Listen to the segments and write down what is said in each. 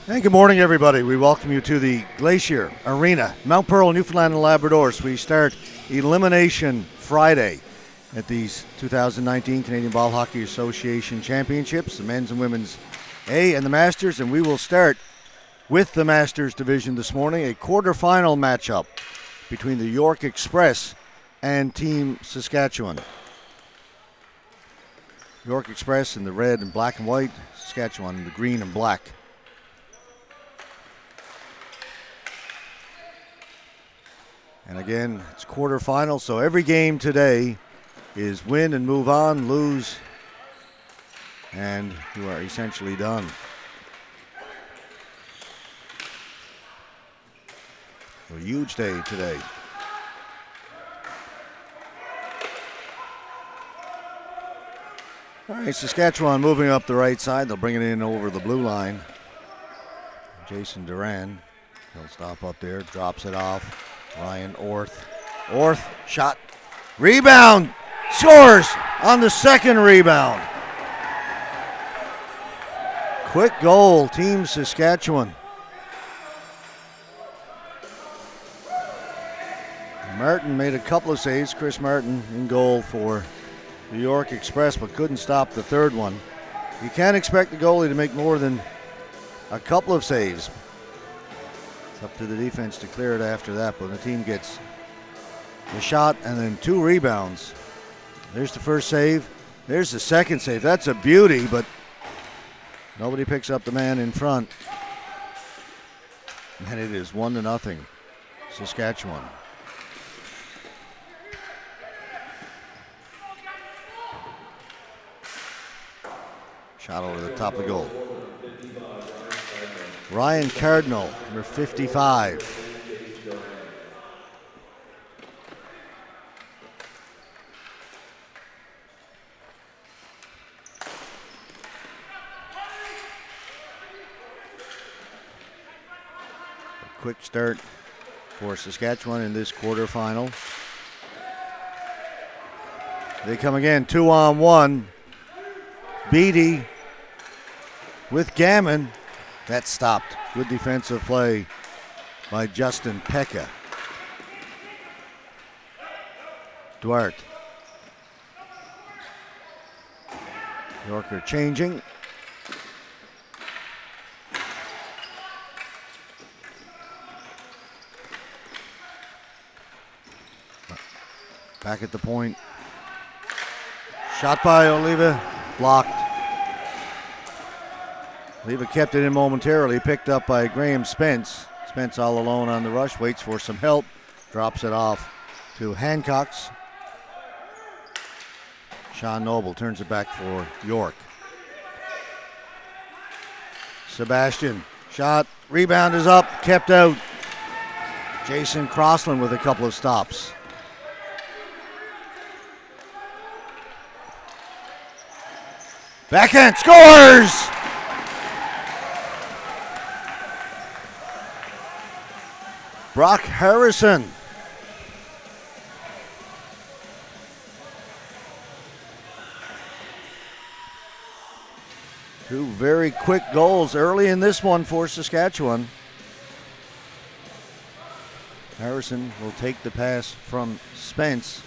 And good morning, everybody. We welcome you to the Glacier Arena, Mount Pearl, Newfoundland and Labrador. So we start Elimination Friday at these 2019 Canadian Ball Hockey Association Championships, the men's and women's A and the Masters. And we will start with the Masters division this morning, a quarterfinal matchup between the York Express and Team Saskatchewan. York Express in the red and black and white, Saskatchewan in the green and black. And again, it's quarterfinal, so every game today is win and move on, lose, and you are essentially done. A huge day today. All right, Saskatchewan moving up the right side. They'll bring it in over the blue line. Jason Duran, he'll stop up there, drops it off. Ryan Orth, shot, rebound, scores on the second rebound. Quick goal, Team Saskatchewan. Martin made a couple of saves, Chris Martin in goal for the York Express, but couldn't stop the third one. You can't expect the goalie to make more than a couple of saves. It's up to the defense to clear it after that, but the team gets the shot and then two rebounds. There's the first save. There's the second save. That's a beauty, but nobody picks up the man in front. And it is 1-0, Saskatchewan. Shot over the top of the goal. Ryan Cardinal, number 55. A quick start for Saskatchewan in this quarterfinal. They come again, 2-on-1. Beatty with Gammon. That stopped. Good defensive play by Justin Pekka. Duarte. Yorker changing. Back at the point. Shot by Oliva. Blocked. Oliva kept it in momentarily, picked up by Graham Spence. Spence all alone on the rush, waits for some help, drops it off to Hancock's. Sean Noble turns it back for York. Sebastian, shot, rebound is up, kept out. Jason Crossland with a couple of stops. Backhand, scores! Brock Harrison. Two very quick goals early in this one for Saskatchewan. Harrison will take the pass from Spence.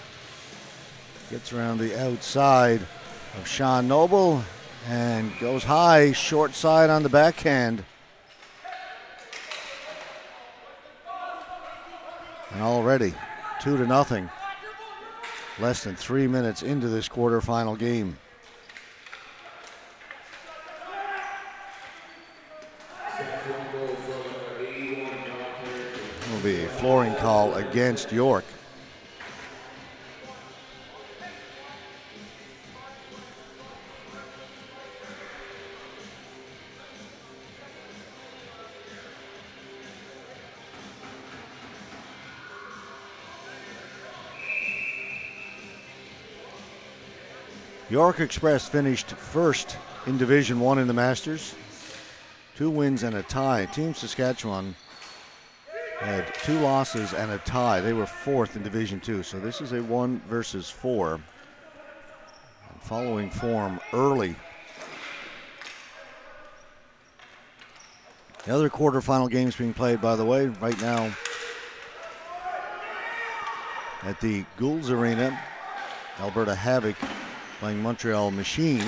Gets around the outside of Sean Noble and goes high, short side on the backhand. And already 2-0. Less than 3 minutes into this quarterfinal game. It will be a flooring call against York. York Express finished first in Division 1 in the Masters. 2 wins and a tie. Team Saskatchewan had 2 losses and a tie. They were 4th in Division 2, so this is a 1 versus 4. And following form early The other quarterfinal games being played, by the way, right now at the Goulds Arena. Alberta Havoc playing Montreal Machine.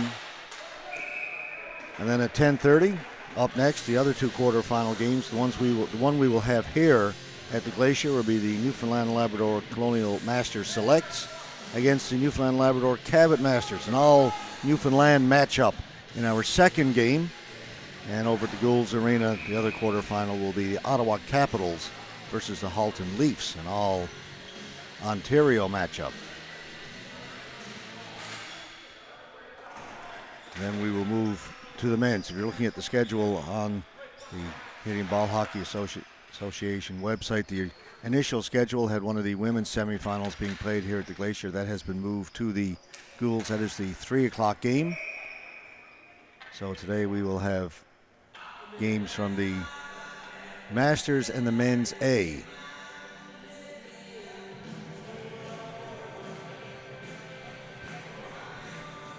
And then at 10:30, up next, the other two quarterfinal games. The one we will have here at the Glacier will be the Newfoundland and Labrador Colonial Masters Selects against the Newfoundland and Labrador Cabot Masters. An all Newfoundland matchup in our second game. And over at the Goulds Arena, the other quarterfinal will be the Ottawa Capitals versus the Halton Leafs, an all Ontario matchup. Then we will move to the men's. If you're looking at the schedule on the Canadian Ball Hockey Association website, the initial schedule had one of the women's semifinals being played here at the Glacier. That has been moved to the Goulds. That is the 3 o'clock game. So today we will have games from the Masters and the men's A.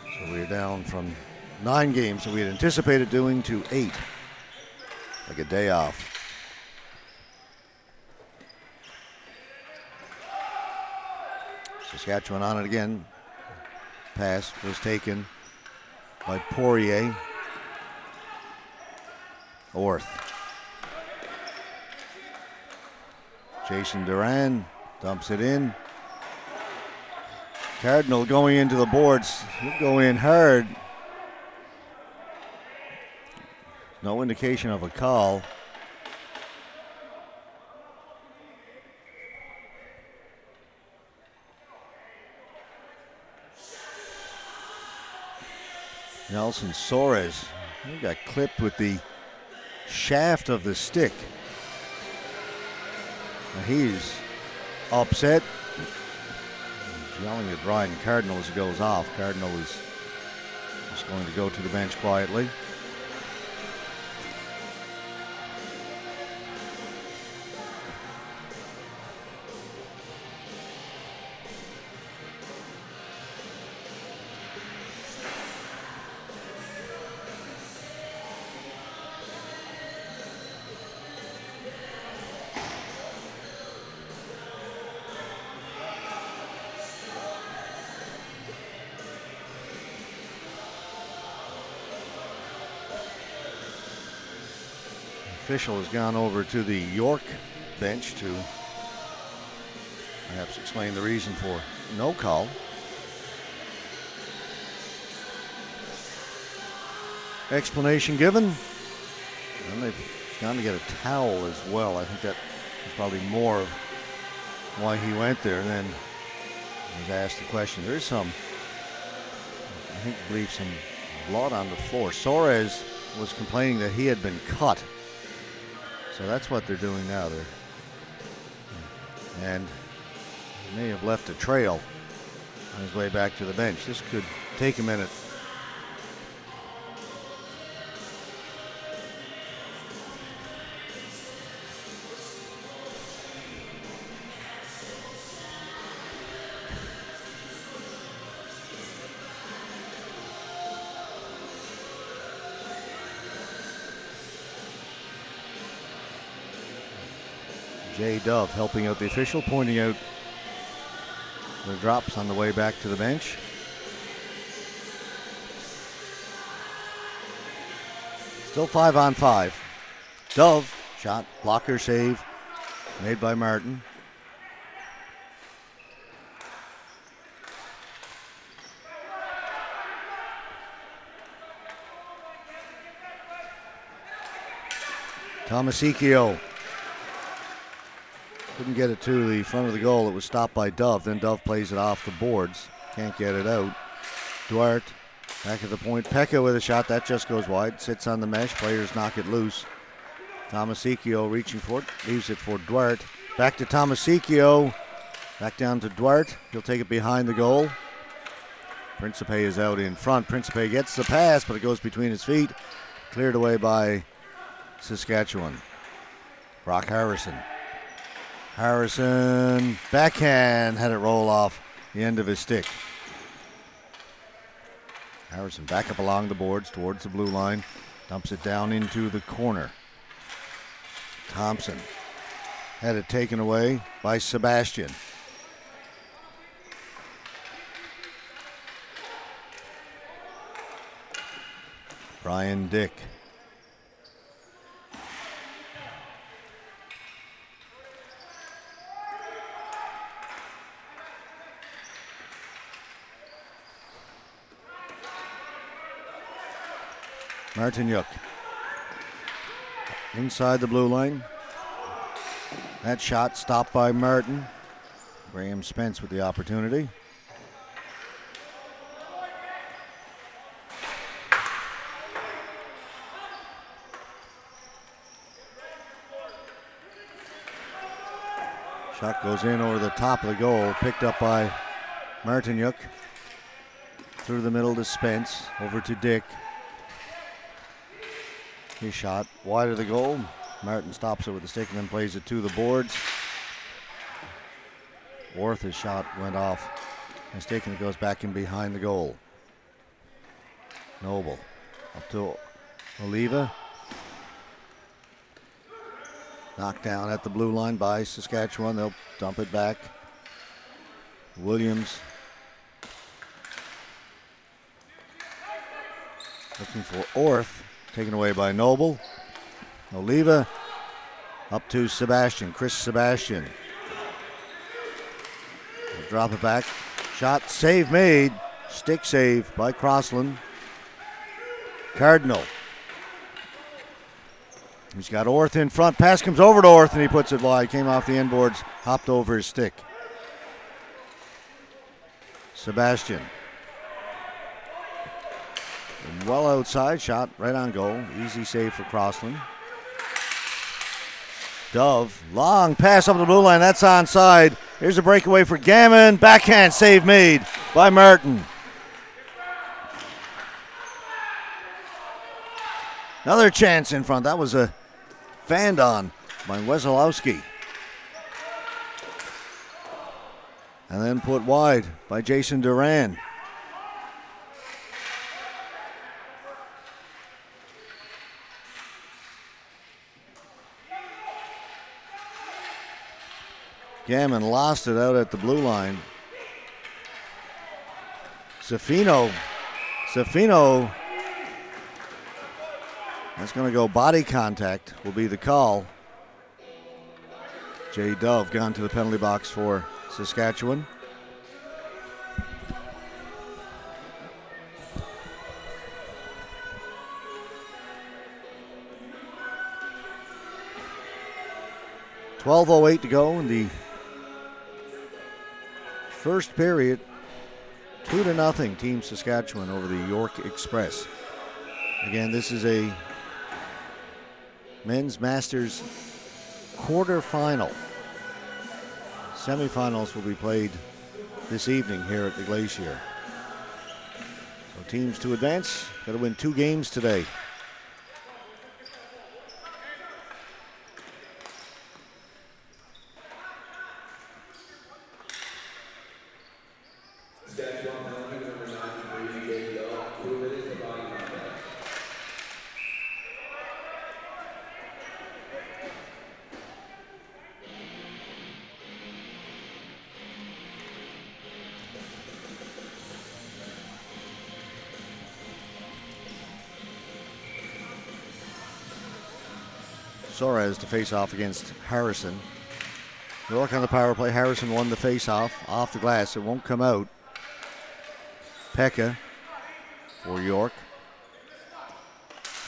So we're down from 9 games that we had anticipated doing to 8. Like a day off. Saskatchewan on it again. Pass was taken by Poirier. Orth. Jason Duran dumps it in. Cardinal going into the boards. He'll go in hard. No indication of a call. Nelson Soares, he got clipped with the shaft of the stick. Now he's upset. He's yelling at Brian Cardinal as he goes off. Cardinal is just going to go to the bench quietly. Official has gone over to the York bench to perhaps explain the reason for no call. Explanation given. And they've gone to get a towel as well. I think that was probably more of why he went there. And then was asked the question. There's some, I believe some blood on the floor. Soares was complaining that he had been cut. So that's what they're doing now. And he may have left a trail on his way back to the bench. This could take a minute. Jay Dove helping out the official, pointing out the drops on the way back to the bench. Still 5-on-5. Dove, shot, blocker save, made by Martin. Tomasicchio couldn't get it to the front of the goal. It was stopped by Dove. Then Dove plays it off the boards. Can't get it out. Duarte back at the point. Pekka with a shot. That just goes wide. Sits on the mesh. Players knock it loose. Tomasicchio reaching for it. Leaves it for Duarte. Back to Tomasicchio. Back down to Duarte. He'll take it behind the goal. Principe is out in front. Principe gets the pass, but it goes between his feet. Cleared away by Saskatchewan. Brock Harrison. Harrison, backhand, had it roll off the end of his stick. Harrison back up along the boards towards the blue line. Dumps it down into the corner. Thompson had it taken away by Sebastian. Brian Dick. Martinyuk inside the blue line. That shot stopped by Martin. Graham Spence with the opportunity. Shot goes in over the top of the goal, picked up by Martinyuk. Through the middle to Spence, over to Dick. He shot wide of the goal. Martin stops it with the stick and then plays it to the boards. Worth's shot went off. Mistaken, it goes back in behind the goal. Noble up to Oliva. Knocked down at the blue line by Saskatchewan. They'll dump it back. Williams looking for Orth. Taken away by Noble. Oliva up to Sebastian. Chris Sebastian. They'll drop it back. Shot, save made. Stick save by Crossland. Cardinal. He's got Orth in front. Pass comes over to Orth and he puts it wide. Came off the inboards, hopped over his stick. Sebastian. And well outside, shot right on goal. Easy save for Crossland. Dove, long pass up the blue line. That's onside. Here's a breakaway for Gammon. Backhand save made by Martin. Another chance in front. That was a fanned on by Wesolowski. And then put wide by Jason Duran. Gammon lost it out at the blue line. Zafino. That's going to go body contact will be the call. Jay Dove gone to the penalty box for Saskatchewan. .12:08 to go in the first period. 2-0 Team Saskatchewan over the York Express. Again, this is a men's Masters quarterfinal. Semifinals will be played this evening here at the Glacier. So teams to advance, got to win 2 games today. Suarez to face off against Harrison. York on the power play. Harrison won the face off the glass. It won't come out. Pekka for York.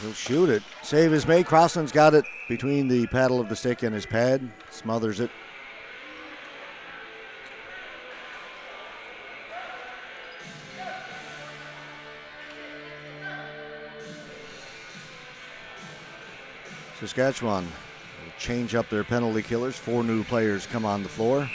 He'll shoot it. Save is made. Crossland's got it between the paddle of the stick and his pad. Smothers it. Saskatchewan will change up their penalty killers. 4 new players come on the floor.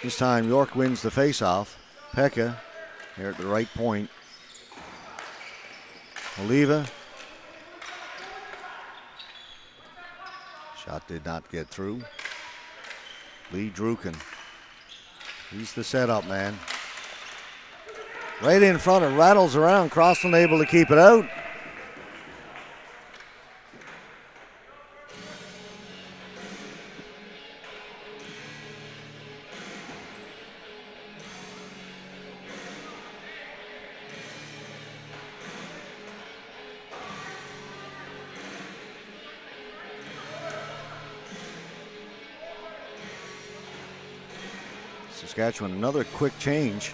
This time York wins the faceoff. Pekka here at the right point. Oliva. Shot did not get through. Lee Druken. He's the setup man. right in front. It rattles around. Crossland able to keep it out. Saskatchewan, another quick change.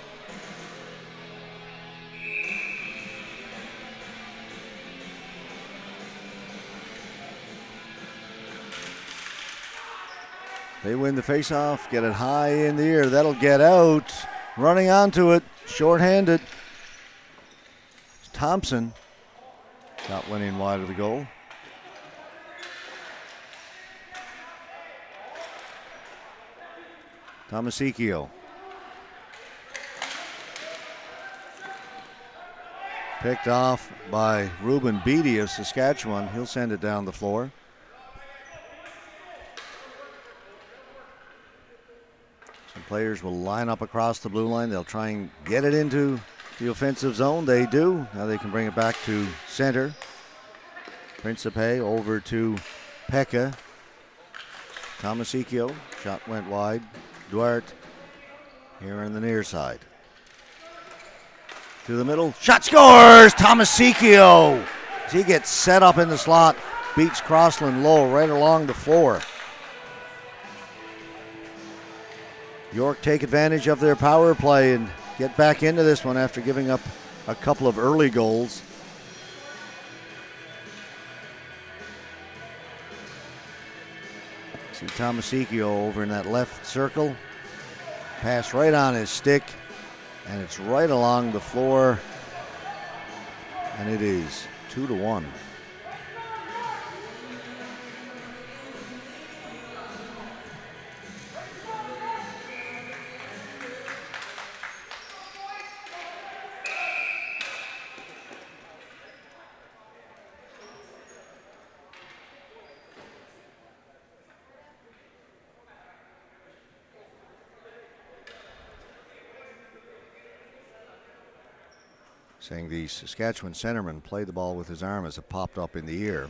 They win the faceoff, get it high in the air. That'll get out. Running onto it, shorthanded. Thompson. Shot went in wide of the goal. Tomasicchio. Picked off by Ruben Beatty of Saskatchewan. He'll send it down the floor. Some players will line up across the blue line. They'll try and get it into the offensive zone. They do. Now they can bring it back to center. Principe over to Pekka. Tomasicchio. Shot went wide. Duarte here on the near side. To the middle. Shot scores! Tomasicchio! As he gets set up in the slot. Beats Crossland low right along the floor. York take advantage of their power play and get back into this one after giving up a couple of early goals. See Tomasicchio over in that left circle. Pass right on his stick, and it's right along the floor. And it is 2-1. Saying the Saskatchewan centerman played the ball with his arm as it popped up in the air.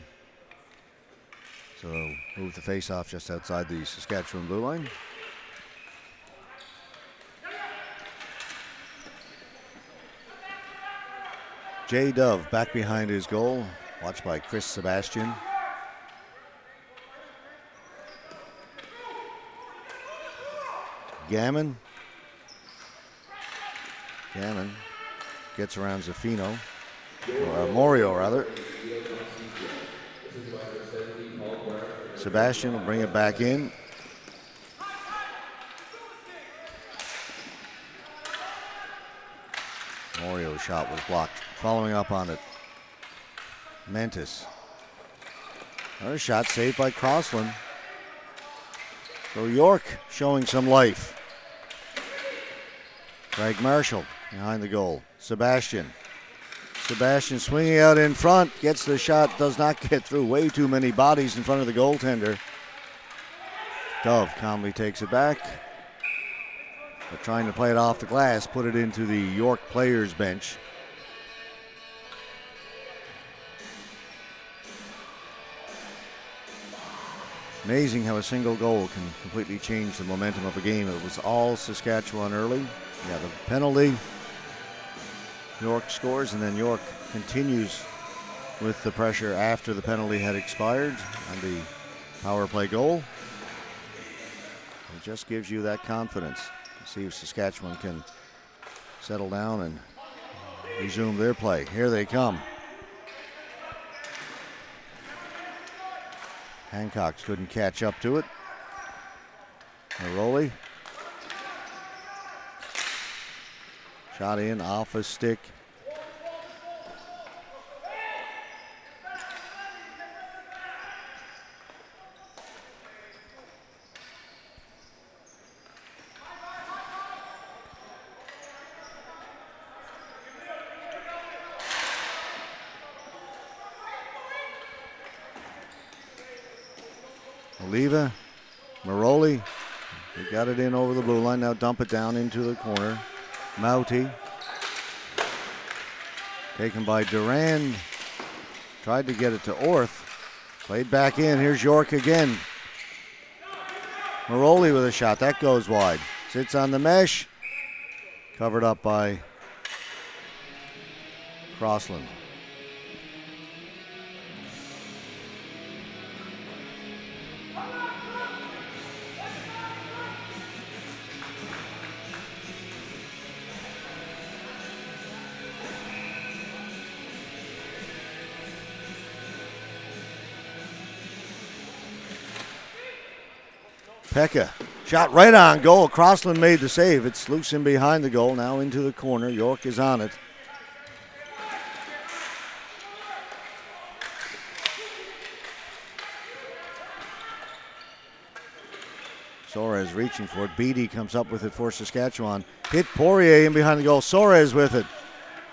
So move the face-off just outside the Saskatchewan blue line. Jay Dove back behind his goal, watched by Chris Sebastian. Gammon gets around Zaffino, or Morio rather. Sebastian will bring it back in. Morio's shot was blocked. Following up on it, Mentis. Another shot saved by Crossland. So York showing some life. Greg Marshall behind the goal. Sebastian swinging out in front, gets the shot, does not get through. Way too many bodies in front of the goaltender. Dove calmly takes it back, but trying to play it off the glass, put it into the York players bench. Amazing how a single goal can completely change the momentum of a game. It was all Saskatchewan early. Yeah, the penalty. York scores, and then York continues with the pressure after the penalty had expired on the power play goal. It just gives you that confidence to see if Saskatchewan can settle down and resume their play. Here they come. Hancock's couldn't catch up to it. Maroli. Shot in off a stick. Oliva, Maroli, they got it in over the blue line. Now dump it down into the corner. Mauti Taken by Durand. Tried to get it to Orth. Played back in. Here's York again. Maroli with a shot. That goes wide. Sits on the mesh. Covered up by Crossland. Pekka, shot right on goal. Crossland made the save. It's loose in behind the goal, now into the corner. York is on it. Soares reaching for it. Beatty comes up with it for Saskatchewan. Hit Poirier in behind the goal. Soares with it.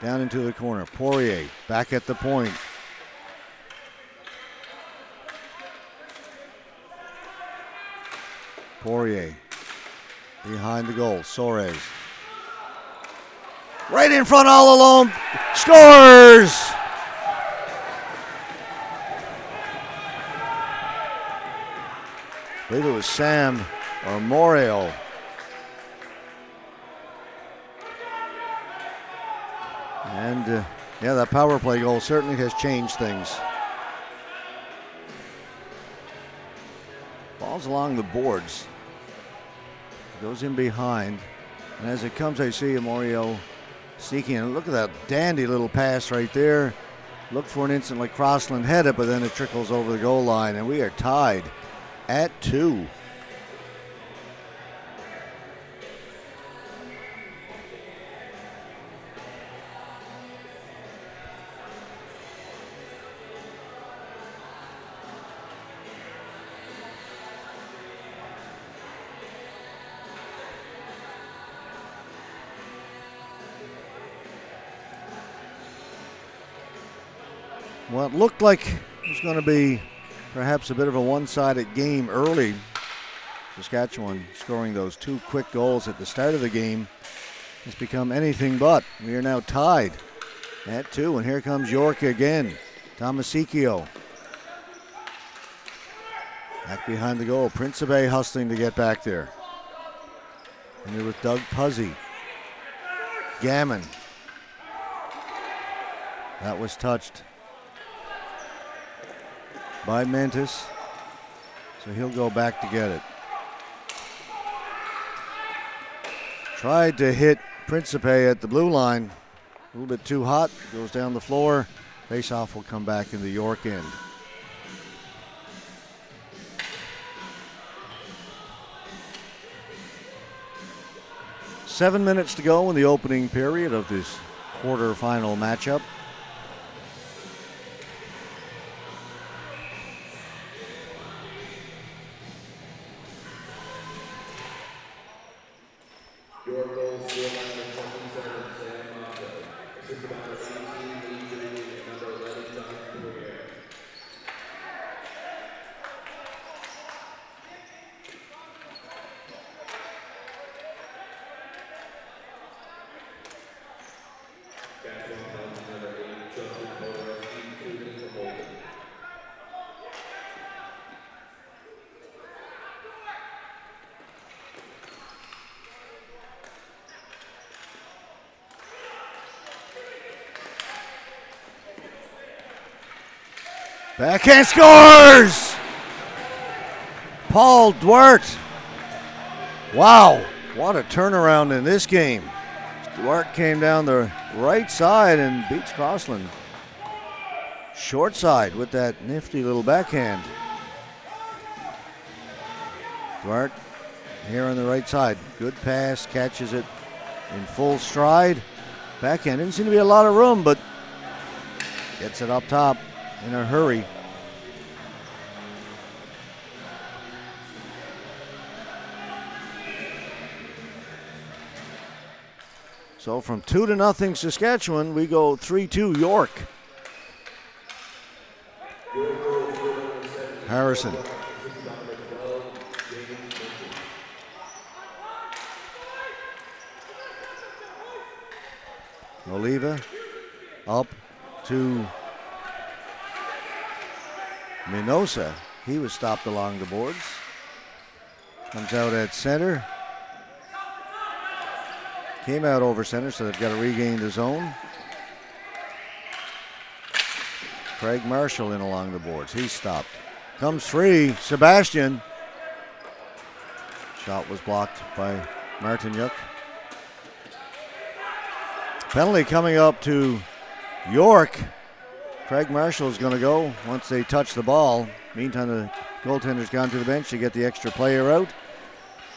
Down into the corner. Poirier back at the point. Poirier behind the goal. Soares. Right in front all alone. Scores! I believe it was Sam or Moreo. And yeah, that power play goal certainly has changed things. Ball's along the boards. Goes in behind. And as it comes, I see Moreo sneaking in. Look at that dandy little pass right there. Look for an instant like Crossland had it, but then it trickles over the goal line. And we are tied at 2. Well, it looked like it was going to be perhaps a bit of a one-sided game early. Saskatchewan scoring those 2 quick goals at the start of the game has become anything but. We are now tied at 2, and here comes York again. Tomasicchio. Back behind the goal. Principe hustling to get back there. And here with Doug Puzzy. Gammon. That was touched by Mantis, so he'll go back to get it. Tried to hit Principe at the blue line. A little bit too hot, goes down the floor. Face-off will come back in the York end. Seven minutes to go in the opening period of this quarterfinal matchup. Backhand scores! Paul Duarte. Wow, what a turnaround in this game. Duarte came down the right side and beats Crossland. Short side with that nifty little backhand. Duarte here on the right side. Good pass, catches it in full stride. Backhand, didn't seem to be a lot of room, but gets it up top in a hurry. So from 2-0 Saskatchewan, we go 3-2 York. Harrison. Oliva Up to Minosa. He was stopped along the boards. Comes out at center. Came out over center, so they've got to regain the zone. Craig Marshall in along the boards. He's stopped. Comes free. Sebastian. Shot was blocked by Martinyuk. Penalty coming up to York. Craig Marshall is going to go once they touch the ball. Meantime, the goaltender's gone to the bench to get the extra player out.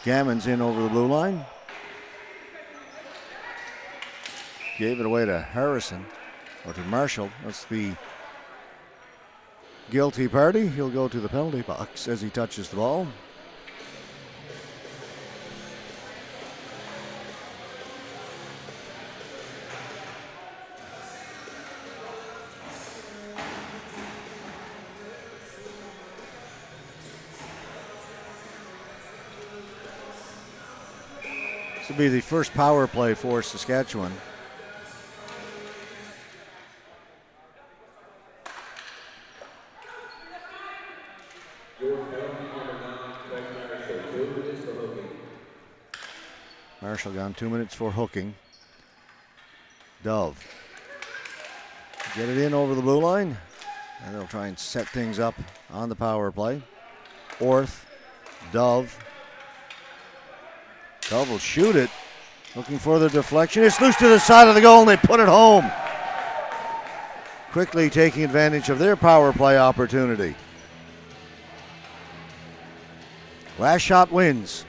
Gammon's in over the blue line. Gave it away to Harrison, or to Marshall. That's the guilty party. He'll go to the penalty box as he touches the ball. This will be the first power play for Saskatchewan. Marshall gone 2 minutes for hooking. Dove. Get it in over the blue line. And they'll try and set things up on the power play. Orth. Dove. Dove will shoot it. Looking for the deflection. It's loose to the side of the goal and they put it home. Quickly taking advantage of their power play opportunity. Last shot wins.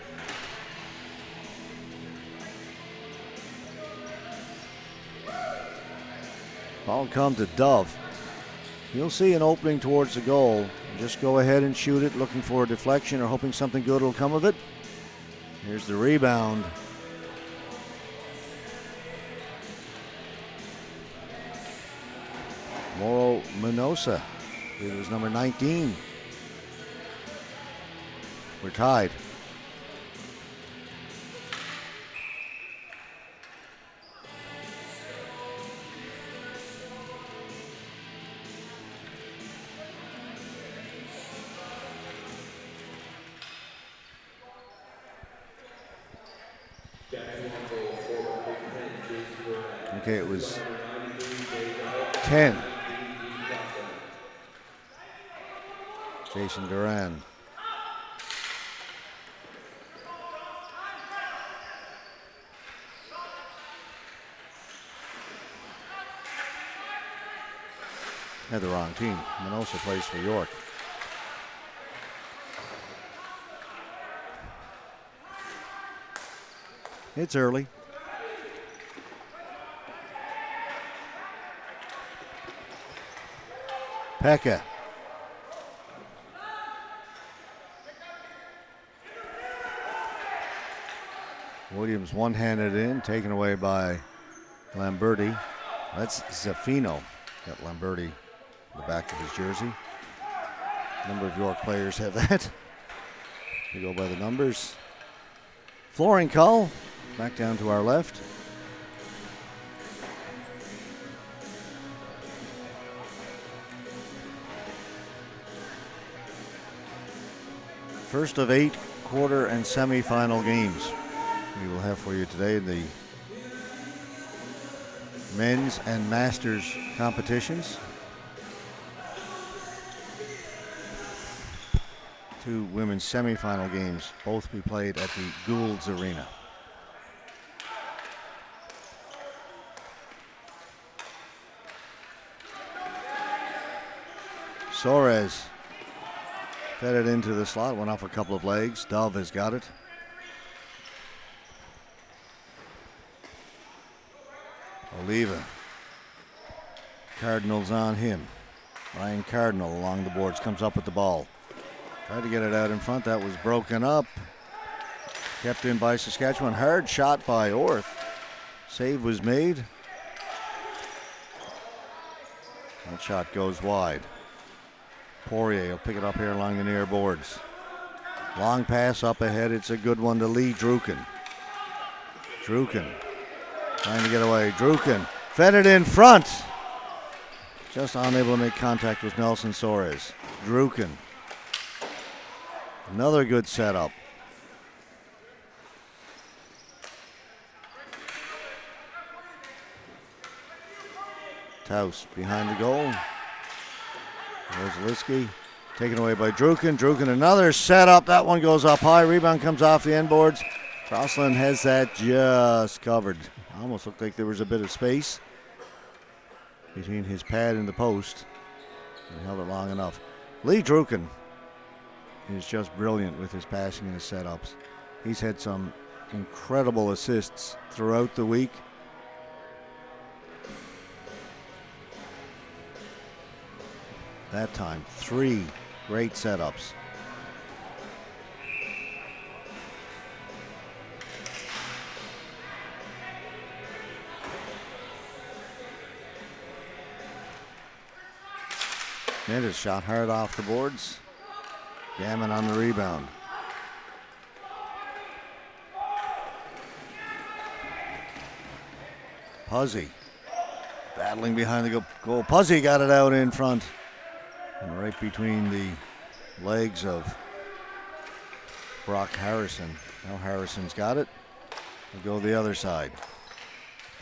Ball come to Dove. He'll see an opening towards the goal. Just go ahead and shoot it, looking for a deflection or hoping something good will come of it. Here's the rebound. Moro Minosa. It was number 19. We're tied. Okay, it was 10. Jason Duran. Had the wrong team. Minosa plays for York. It's early. Pekka. Williams one-handed in, taken away by Lamberti. That's Zaffino. Got Lamberti in the back of his jersey. A number of York players have that. We go by the numbers. Flooring call. Back down to our left. First of 8 quarter and semifinal games we will have for you today in the men's and masters competitions. 2 women's semifinal games, both be played at the Goulds Arena. Soares fed it into the slot, went off a couple of legs. Dove has got it. Oliva. Cardinal's on him. Ryan Cardinal along the boards, comes up with the ball. Tried to get it out in front. That was broken up. Kept in by Saskatchewan. Hard shot by Orth. Save was made. That shot goes wide. Poirier will pick it up here along the near boards. Long pass up ahead. It's a good one to Lee Druken. Druken trying to get away. Druken fed it in front. just unable to make contact with Nelson Soares. Druken. Another good setup. Taus behind the goal. Rozaliski taken away by Druken. Druken another setup. That one goes up high. Rebound comes off the end boards. Crossland has that just covered. Almost looked like there was a bit of space between his pad and the post. He held it long enough. Lee Druken is just brilliant with his passing and his setups. He's had some incredible assists throughout the week. That time, 3 great setups. It is shot hard off the boards. Gammon on the rebound. Puzzy battling behind the goal. Puzzy got it out in front. And right between the legs of Brock Harrison. Now Harrison's got it. They go the other side.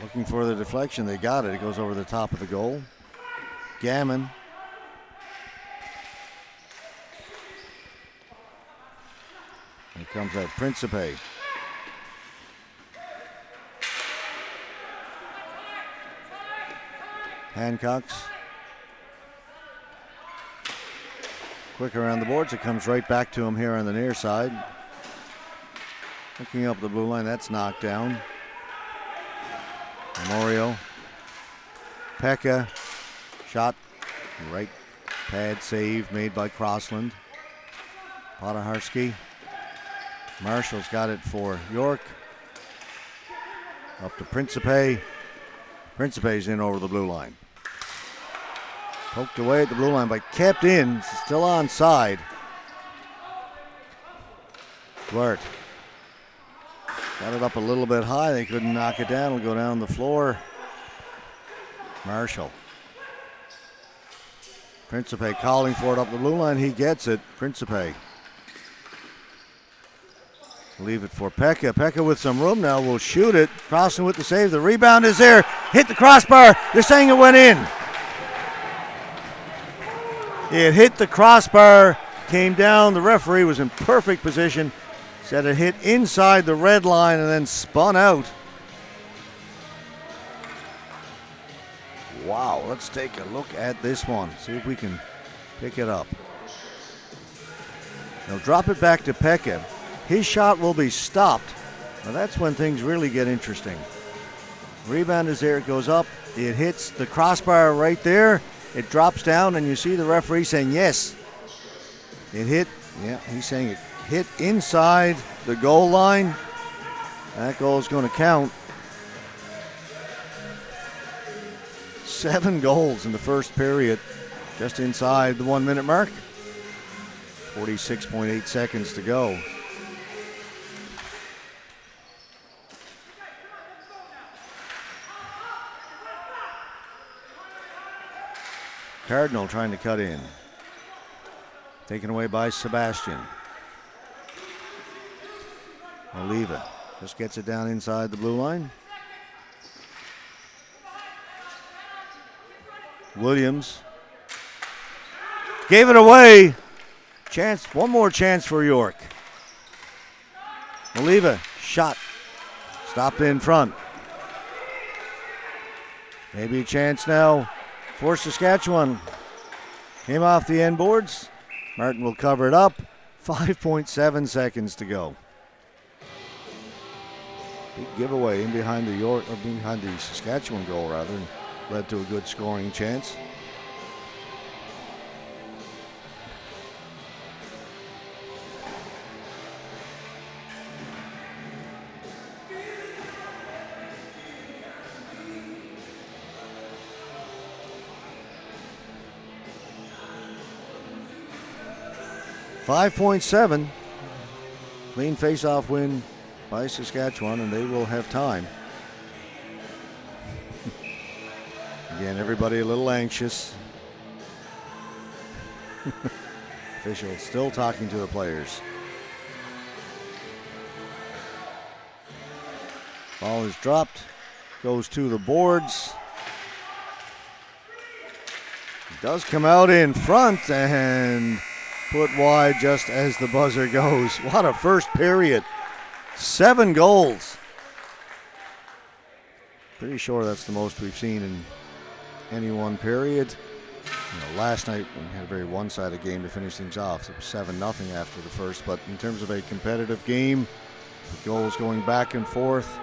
Looking for the deflection. They got it. It goes over the top of the goal. Gammon. Here comes that Principe. Hancock's. Quick around the boards. It comes right back to him here on the near side. Looking up the blue line. That's knocked down. Memorial. Pekka. Shot. Right pad save made by Crossland. Potaharski. Marshall's got it for York. Up to Principe. Principe's in over the blue line. Poked away at the blue line, but kept in. Still onside. Duarte. Got it up a little bit high. They couldn't knock it down. It'll go down the floor. Marshall. Principe calling for it up the blue line. He gets it. Principe. Leave it for Pekka. Pekka with some room now will shoot it. Crossing with the save. The rebound is there. Hit the crossbar. They're saying it went in. It hit the crossbar. Came down. The referee was in perfect position. Said it hit inside the red line and then spun out. Wow. Let's take a look at this one. See if we can pick it up. Now drop it back to Pekka. His shot will be stopped. Now that's when things really get interesting. Rebound is there, it goes up. It hits the crossbar right there. It drops down and you see the referee saying yes. It hit, yeah, he's saying it hit inside the goal line. That goal is going to count. 7 goals in the first period, just inside the 1 minute mark. 46.8 seconds to go. Cardinal trying to cut in. Taken away by Sebastian. Oliva just gets it down inside the blue line. Williams gave it away. Chance, one more chance for York. Oliva shot. Stopped in front. Maybe a chance now for Saskatchewan. Came off the end boards. Martin will cover it up. 5.7 seconds to go. Big giveaway in behind the York, or behind the Saskatchewan goal rather, and led to a good scoring chance. .7. Clean face-off win by Saskatchewan, and they will have time. Again, everybody a little anxious. Official still talking to the players. Ball is dropped, goes to the boards. It does come out in front and put wide just as the buzzer goes. What a first period. 7 goals. Pretty sure that's the most we've seen in any one period. Last night we had a very one-sided game to finish things off. It was 7-0 after the first, but in terms of a competitive game, with goals going back and forth,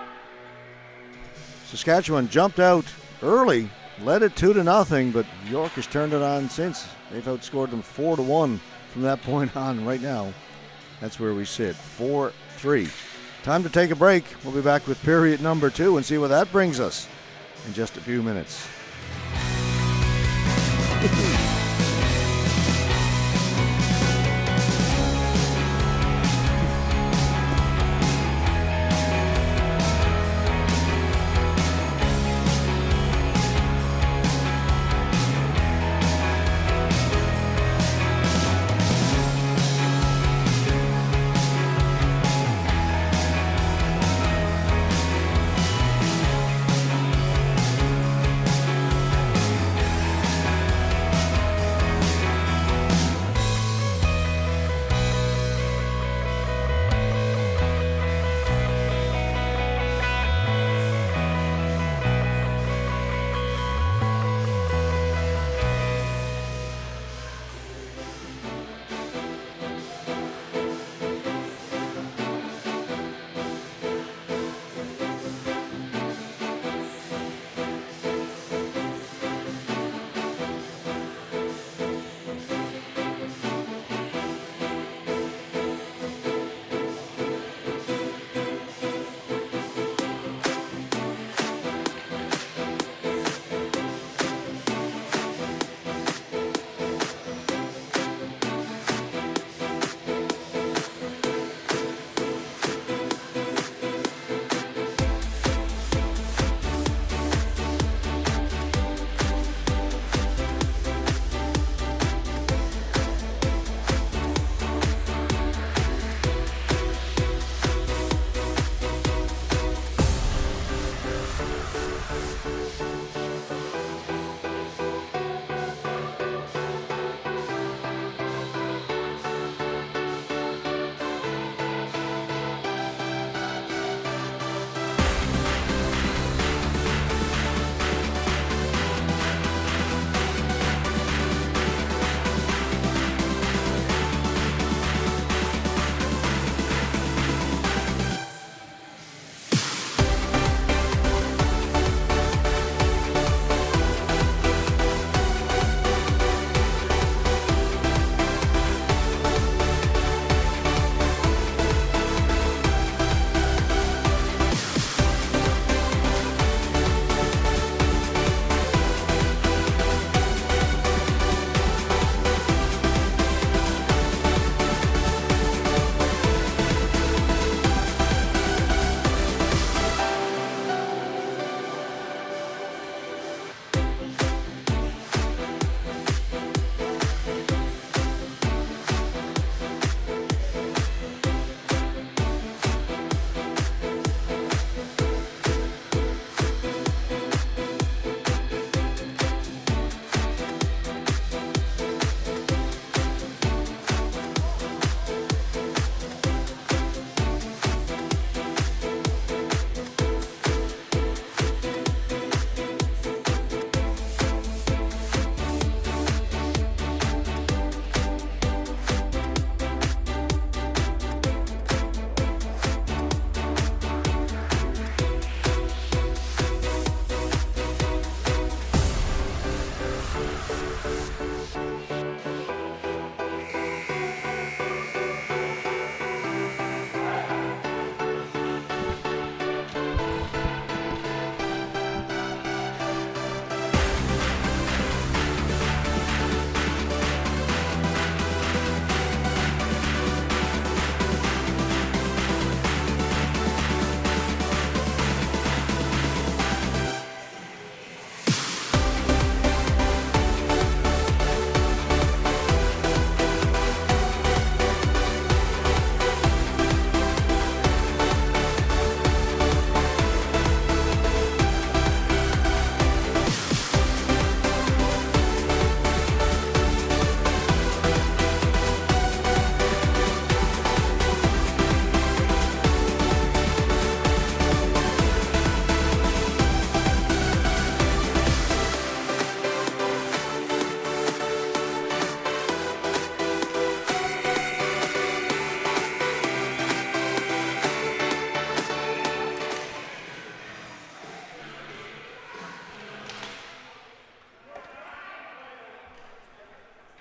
Saskatchewan jumped out early, led it 2-0, but York has turned it on since. They've outscored them 4-1 from that point on. Right now, that's where we sit, 4-3. Time to take a break. We'll be back with period number 2 and see where that brings us in just a few minutes.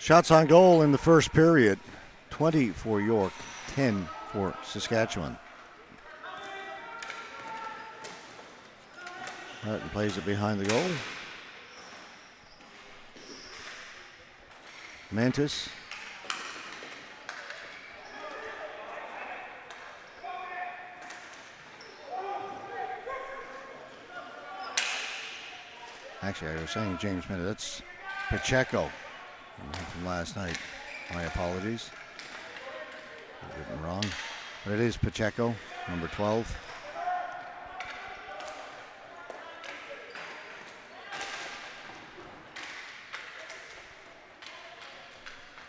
Shots on goal in the first period. 20 for York, 10 for Saskatchewan. Martin plays it behind the goal. Mantis. Actually, I was saying James Minute. That's Pacheco from last night. My apologies. Written wrong. But it is Pacheco, number 12.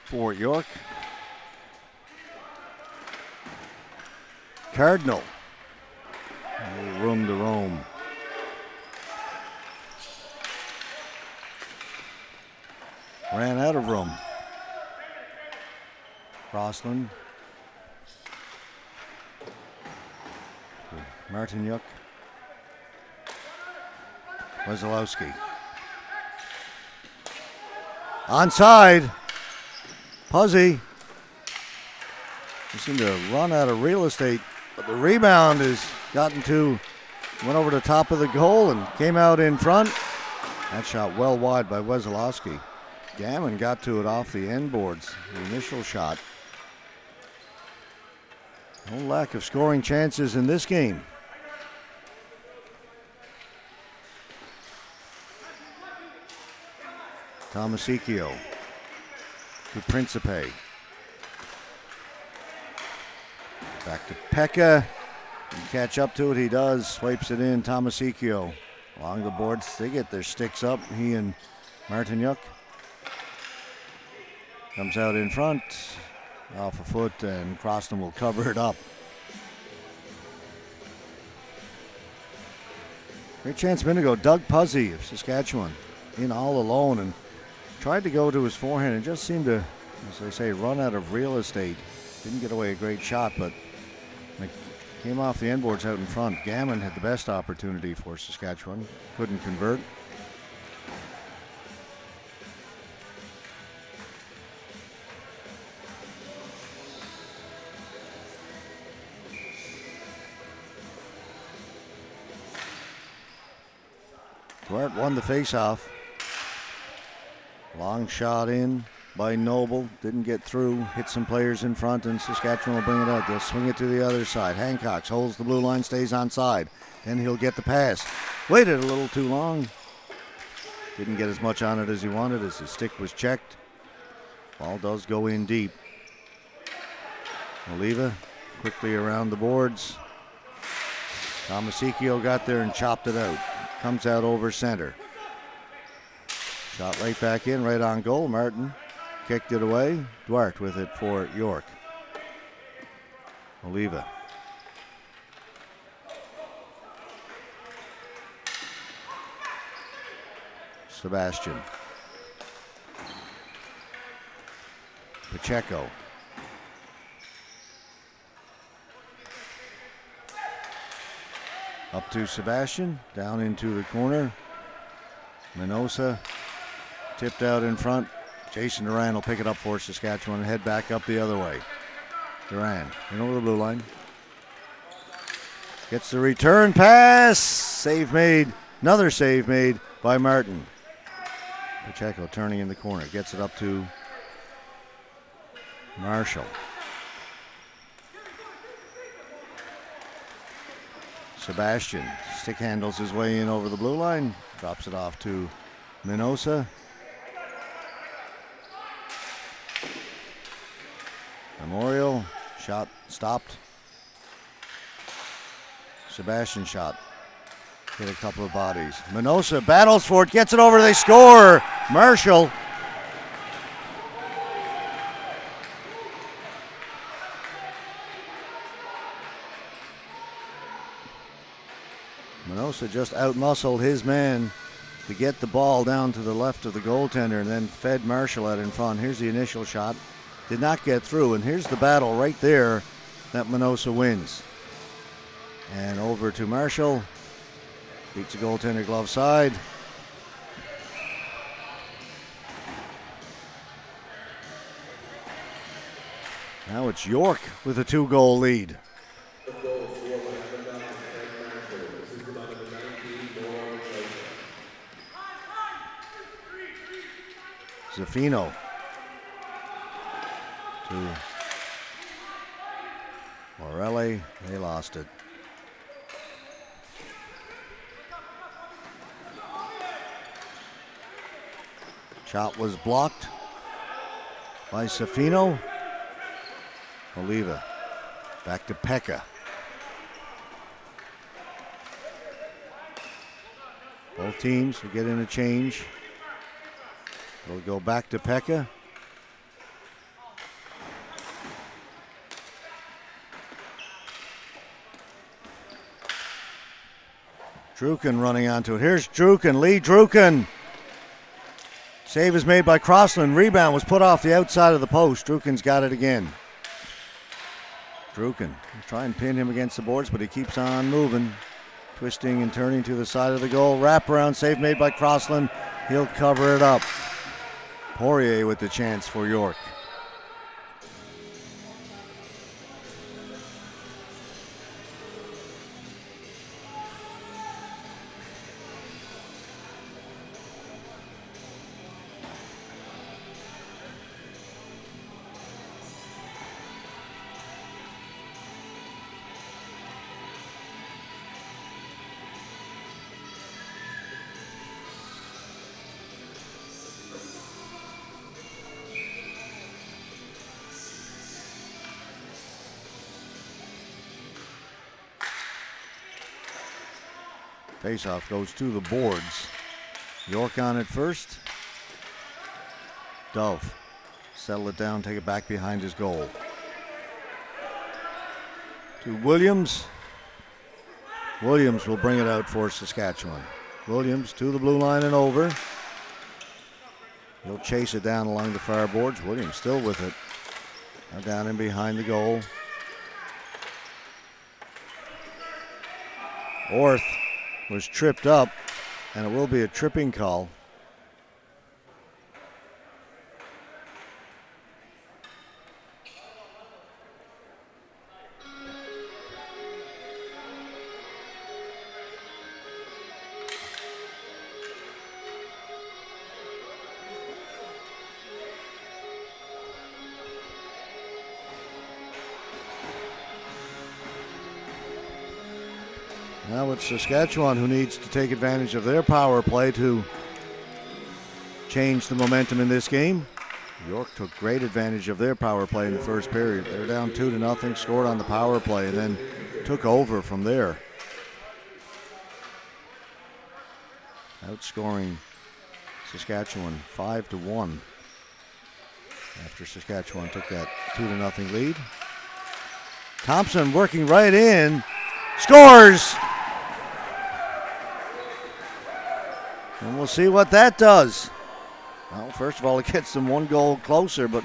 For York. Cardinal. No room to roam. Ran out of room. Crossland. Martinyuk. Wesolowski. Onside. Puzzy. They seem to run out of real estate, but the rebound has went over the top of the goal and came out in front. That shot well wide by Wesolowski. Gammon got to it off the end boards, the initial shot. No lack of scoring chances in this game. Tomasicchio to Principe. Back to Pekka. Can catch up to it, he does. Swipes it in, Tomasicchio. Along the boards, they get their sticks up, he and Martinyuk. Comes out in front, off a foot, and Croston will cover it up. Great chance a minute ago. Doug Puzzy of Saskatchewan in all alone and tried to go to his forehand and just seemed to, as they say, run out of real estate. Didn't get away a great shot, but came off the end boards out in front. Gammon had the best opportunity for Saskatchewan. Couldn't convert. Duarte won the faceoff. Long shot in by Noble. Didn't get through. Hit some players in front, and Saskatchewan will bring it out. They'll swing it to the other side. Hancock holds the blue line, stays onside. Then he'll get the pass. Waited a little too long. Didn't get as much on it as he wanted as his stick was checked. Ball does go in deep. Oliva quickly around the boards. Tomasicchio got there and chopped it out. Comes out over center. Shot right back in, right on goal. Martin kicked it away. Duarte with it for York. Oliva. Sebastian. Pacheco. Up to Sebastian, down into the corner. Minosa tipped out in front. Jason Duran will pick it up for Saskatchewan and head back up the other way. Duran in over the blue line. Gets the return pass. Save made. Another save made by Martin. Pacheco turning in the corner. Gets it up to Marshall. Sebastian stick handles his way in over the blue line. Drops it off to Minosa. Memorial. Shot stopped. Sebastian shot. Hit a couple of bodies. Minosa battles for it. Gets it over. They score. Marshall. Minosa just outmuscled his man to get the ball down to the left of the goaltender and then fed Marshall out in front. Here's the initial shot. Did not get through, and here's the battle right there that Minosa wins. And over to Marshall. Beats the goaltender glove side. Now it's York with a 2-goal lead. Zaffino to Morelli. They lost it. Shot was blocked by Zaffino. Oliva back to Pekka. Both teams will get in a change. They'll go back to Pekka. Druken running onto it. Here's Druken, Lee Druken. Save is made by Crossland. Rebound was put off the outside of the post. Druken's got it again. Druken try and pin him against the boards, but he keeps on moving, twisting and turning to the side of the goal. Wraparound save made by Crossland. He'll cover it up. Poirier with the chance for York. Faceoff goes to the boards. York on it first. Dove settle it down, take it back behind his goal. To Williams. Williams will bring it out for Saskatchewan. Williams to the blue line and over. He'll chase it down along the far boards. Williams still with it. Now down in behind the goal. Orth was tripped up, and it will be a tripping call. Now it's Saskatchewan who needs to take advantage of their power play to change the momentum in this game. York took great advantage of their power play in the first period. They were down 2-0, scored on the power play, and then took over from there. Outscoring Saskatchewan 5-1 after Saskatchewan took that 2-0 lead. Thompson working right in, scores! And we'll see what that does. Well, first of all, it gets them 1 goal closer, but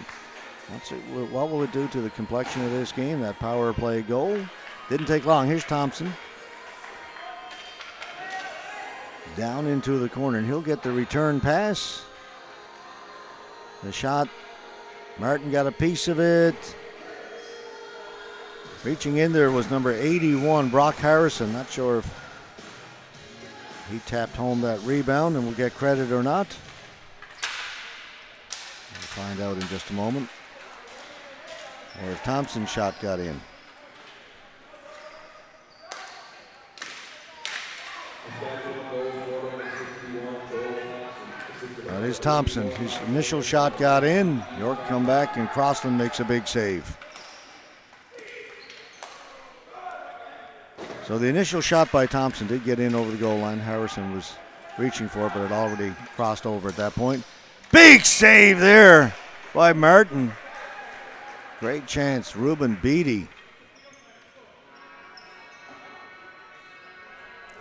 what will it do to the complexion of this game? That power play goal didn't take long. Here's Thompson. Down into the corner, and he'll get the return pass. The shot, Martin got a piece of it. Reaching in there was number 81, Brock Harrison. Not sure if he tapped home that rebound and will get credit or not. We'll find out in just a moment. Or if Thompson's shot got in. That is Thompson. His initial shot got in. York come back and Crossland makes a big save. So the initial shot by Thompson did get in over the goal line. Harrison was reaching for it, but it already crossed over at that point. Big save there by Martin. Great chance, Ruben Beatty.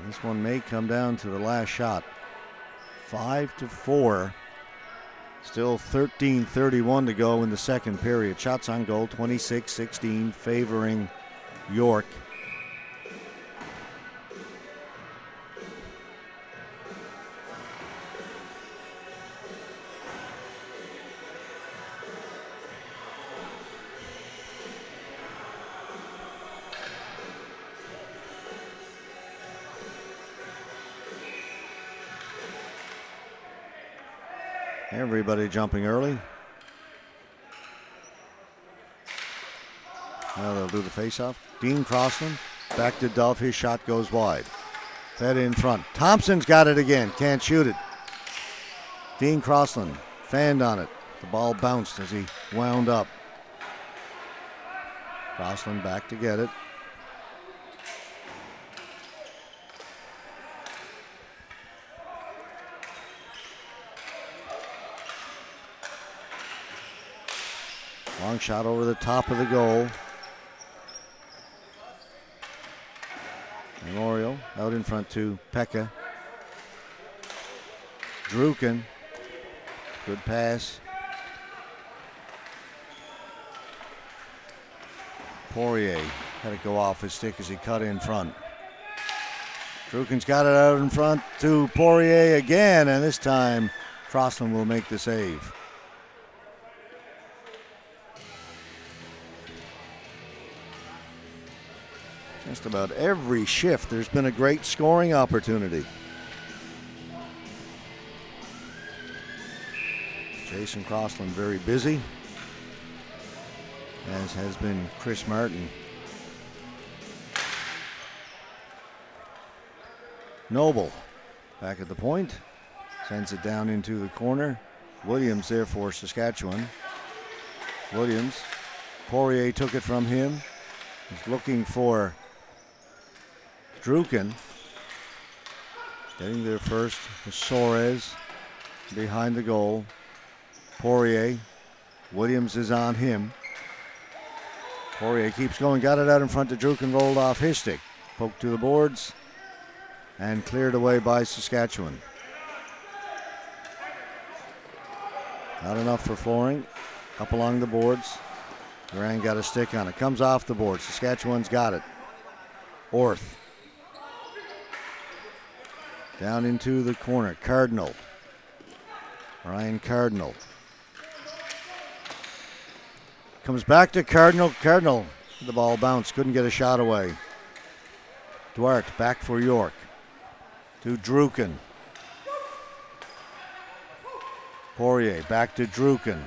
This one may come down to the last shot. 5-4. Still 13:31 to go in the second period. Shots on goal, 26-16, favoring York. Everybody jumping early. Now they'll do the face-off. Dean Crossland back to Dove. His shot goes wide. Fed in front. Thompson's got it again. Can't shoot it. Dean Crossland fanned on it. The ball bounced as he wound up. Crossland back to get it. Long shot over the top of the goal. Memorial out in front to Pekka. Druken. Good pass. Poirier had it go off his stick as he cut in front. Druken's got it out in front to Poirier again, and this time Crossland will make the save. Just about every shift there's been a great scoring opportunity. Jason Crossland very busy, as has been Chris Martin. Noble back at the point, sends it down into the corner. Williams there for Saskatchewan. Williams, Poirier took it from him. He's looking for Druken. Getting there first was Soares behind the goal. Poirier, Williams is on him. Poirier keeps going, got it out in front to Druken, rolled off his stick. Poked to the boards and cleared away by Saskatchewan. Not enough for flooring. Up along the boards. Duran got a stick on it. Comes off the board. Saskatchewan's got it. Orth. Down into the corner. Cardinal. Ryan Cardinal. Comes back to Cardinal. Cardinal. The ball bounced. Couldn't get a shot away. Duarte back for York. To Druken. Poirier back to Druken.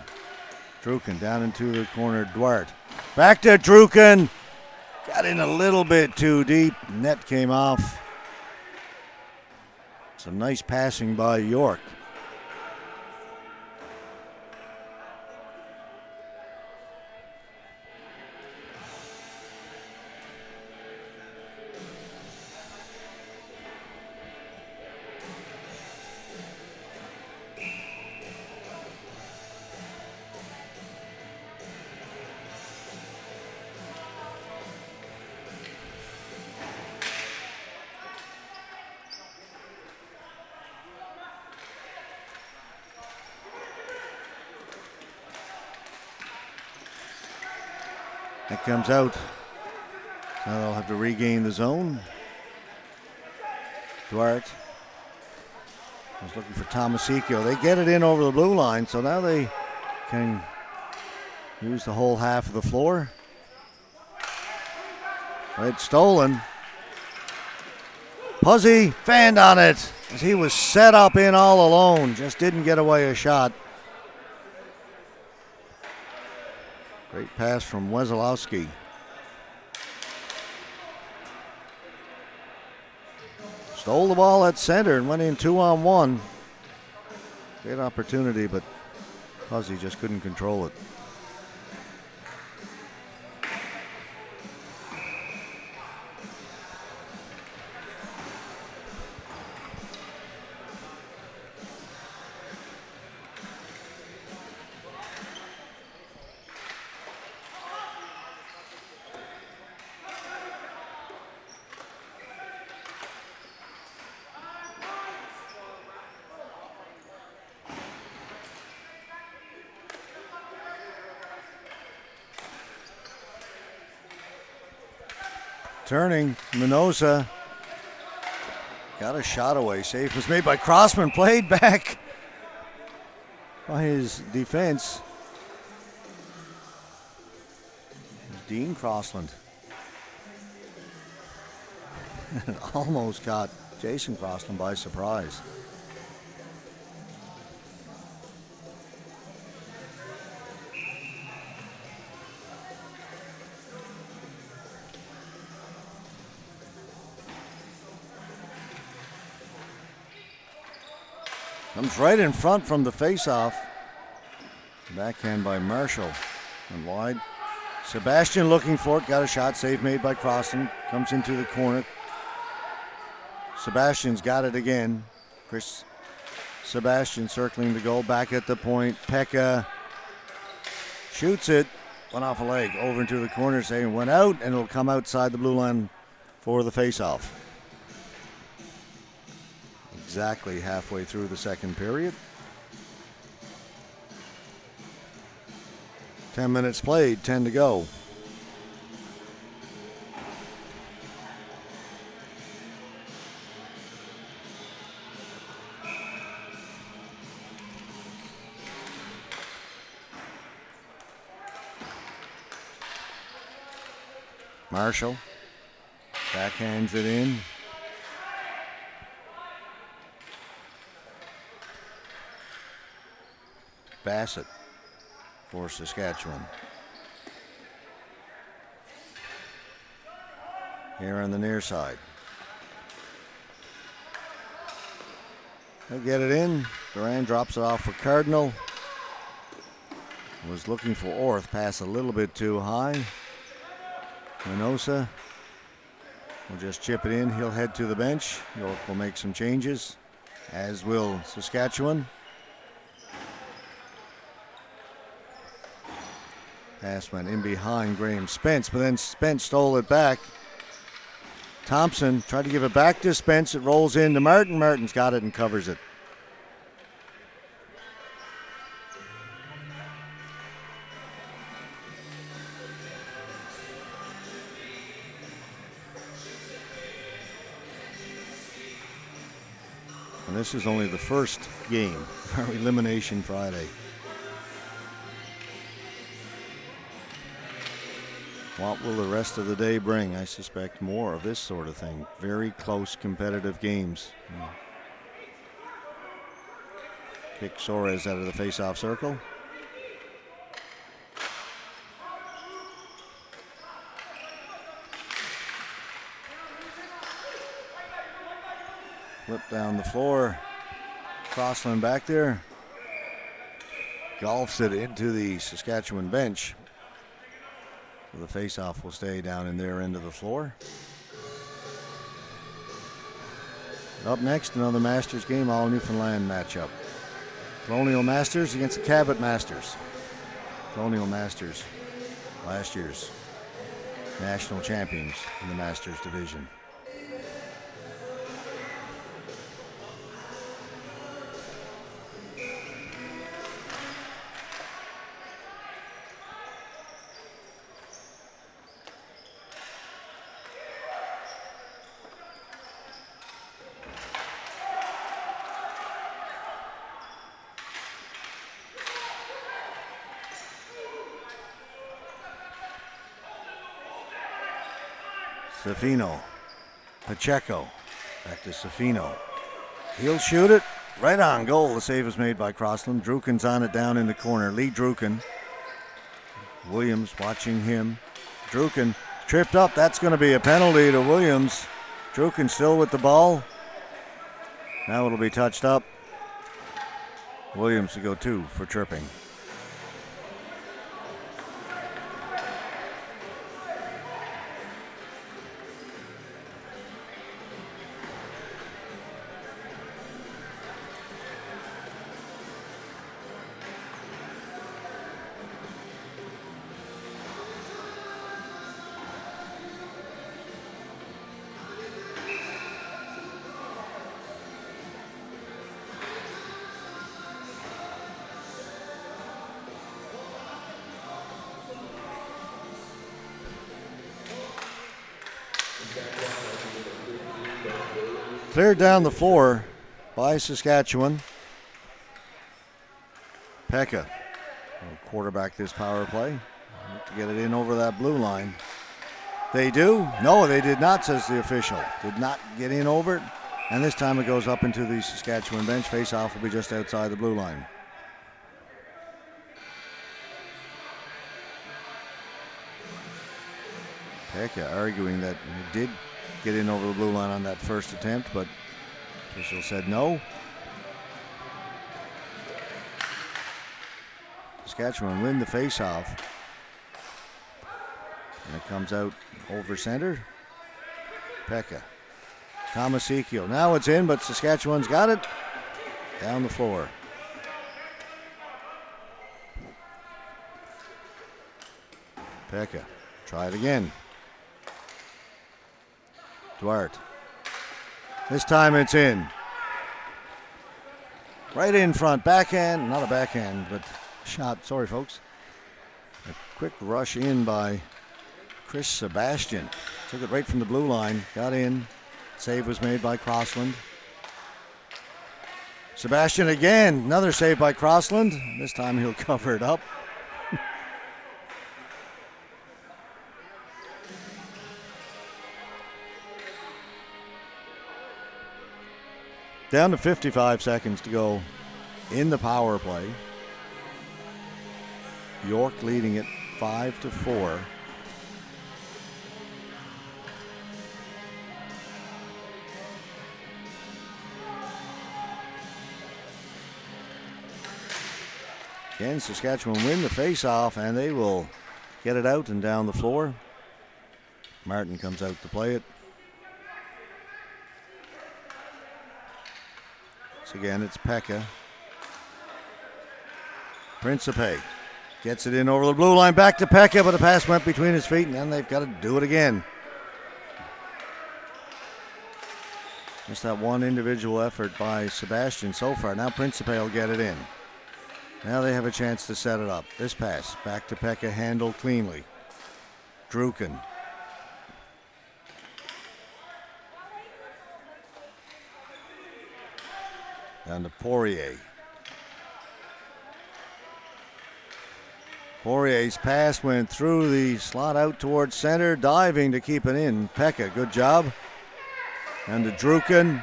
Druken down into the corner. Duarte. Back to Druken. Got in a little bit too deep. Net came off. Some nice passing by York. That comes out. Now they'll have to regain the zone. Duarte was looking for Tomasicchio. They get it in over the blue line, so now they can use the whole half of the floor. It's stolen. Puzzy fanned on it as he was set up in all alone. Just didn't get away a shot. Great pass from Wesolowski. Stole the ball at center and went in 2-on-1. Great opportunity, but Puzzy just couldn't control it. Turning, Minosa got a shot away. Save was made by Crossman, played back by his defense. Dean Crossland almost caught Jason Crossland by surprise. Comes right in front from the face-off. Backhand by Marshall. And wide. Sebastian looking for it. Got a shot. Save made by Crossan. Comes into the corner. Sebastian's got it again. Chris Sebastian circling the goal. Back at the point. Pekka shoots it. Went off a leg. Over into the corner. Saying went out. And it'll come outside the blue line for the face-off. Exactly halfway through the second period. 10 minutes played, 10 to go. Marshall backhands it in. Bassett for Saskatchewan. Here on the near side. He'll get it in. Duran drops it off for Cardinal. Was looking for Orth. Pass a little bit too high. Minosa will just chip it in. He'll head to the bench. York will make some changes, as will Saskatchewan. Pass went in behind Graham Spence, but then Spence stole it back. Thompson tried to give it back to Spence. It rolls into Martin. Martin's got it and covers it. And this is only the first game for Elimination Friday. What will the rest of the day bring? I suspect more of this sort of thing. Very close competitive games. Kick Soares out of the face-off circle. Flip down the floor. Crossland back there. Golfs it into the Saskatchewan bench. So the face-off will stay down in their end of the floor. Up next, another Masters game, all Newfoundland matchup. Colonial Masters against the Cabot Masters. Colonial Masters, last year's national champions in the Masters division. Safino, Pacheco, back to Safino. He'll shoot it right on goal. The save is made by Crossland. Druken's on it down in the corner. Lee Druken. Williams watching him. Druken tripped up. That's going to be a penalty to Williams. Druken still with the ball. Now it'll be touched up. Williams to go 2 for tripping. Cleared down the floor by Saskatchewan. Pekka will quarterback this power play to get it in over that blue line. They do? No, they did not, says the official. Did not get in over it. And this time it goes up into the Saskatchewan bench. Face-off will be just outside the blue line. Pekka arguing that he did get in over the blue line on that first attempt, but official said no. Saskatchewan win the faceoff. And it comes out over center. Pekka. Tomasikio. Now it's in, but Saskatchewan's got it. Down the floor. Pekka. Try it again. Duarte. This time it's in. Right in front. Backhand. Not a backhand, but shot. Sorry, folks. A quick rush in by Chris Sebastian. Took it right from the blue line. Got in. Save was made by Crossland. Sebastian again. Another save by Crossland. This time he'll cover it up. Down to 55 seconds to go in the power play. York leading it 5-4. Again, Saskatchewan win the face-off, and they will get it out and down the floor. Martin comes out to play it. So again, it's Pekka. Principe gets it in over the blue line, back to Pekka, but the pass went between his feet, and then they've got to do it again. Just that one individual effort by Sebastian so far. Now Principe will get it in. Now they have a chance to set it up. This pass back to Pekka, handled cleanly. Druken. Down to Poirier. Poirier's pass went through the slot out towards center, diving to keep it in. Pekka, good job. And to Druken.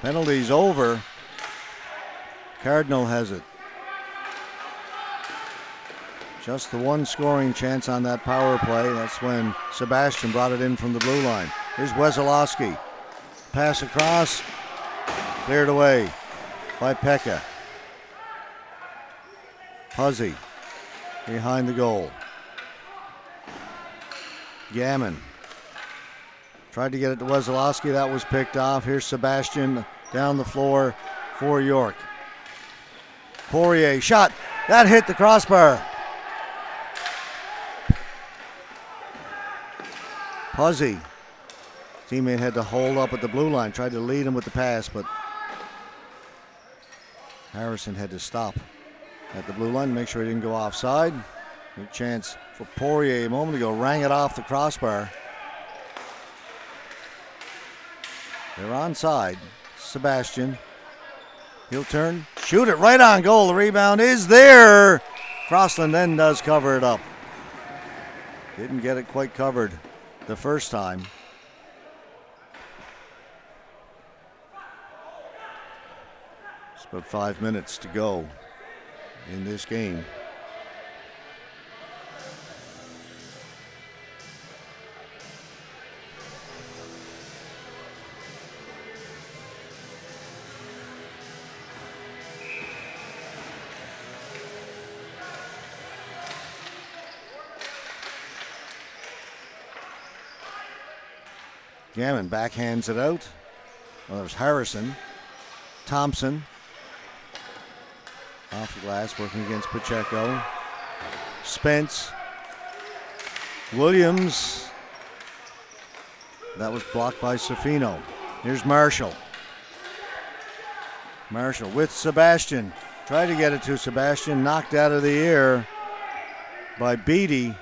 Penalty's over. Cardinal has it. Just the one scoring chance on that power play. That's when Sebastian brought it in from the blue line. Here's Wesolowski. Pass across. Cleared away by Pekka. Huzzy behind the goal. Gammon tried to get it to Wesolowski. That was picked off. Here's Sebastian down the floor for York. Poirier shot. That hit the crossbar. Huzzy. Teammate had to hold up at the blue line. Tried to lead him with the pass, but Harrison had to stop at the blue line to make sure he didn't go offside. Good chance for Poirier a moment ago. Rang it off the crossbar. They're onside. Sebastian. He'll turn. Shoot it right on goal. The rebound is there. Crossland then does cover it up. Didn't get it quite covered the first time. It's about 5 minutes to go in this game. Gammon backhands it out. Well, there's Harrison. Thompson. Off the glass, working against Pacheco. Spence. Williams. That was blocked by Sofino. Here's Marshall. Marshall with Sebastian. Tried to get it to Sebastian. Knocked out of the air by Beattie.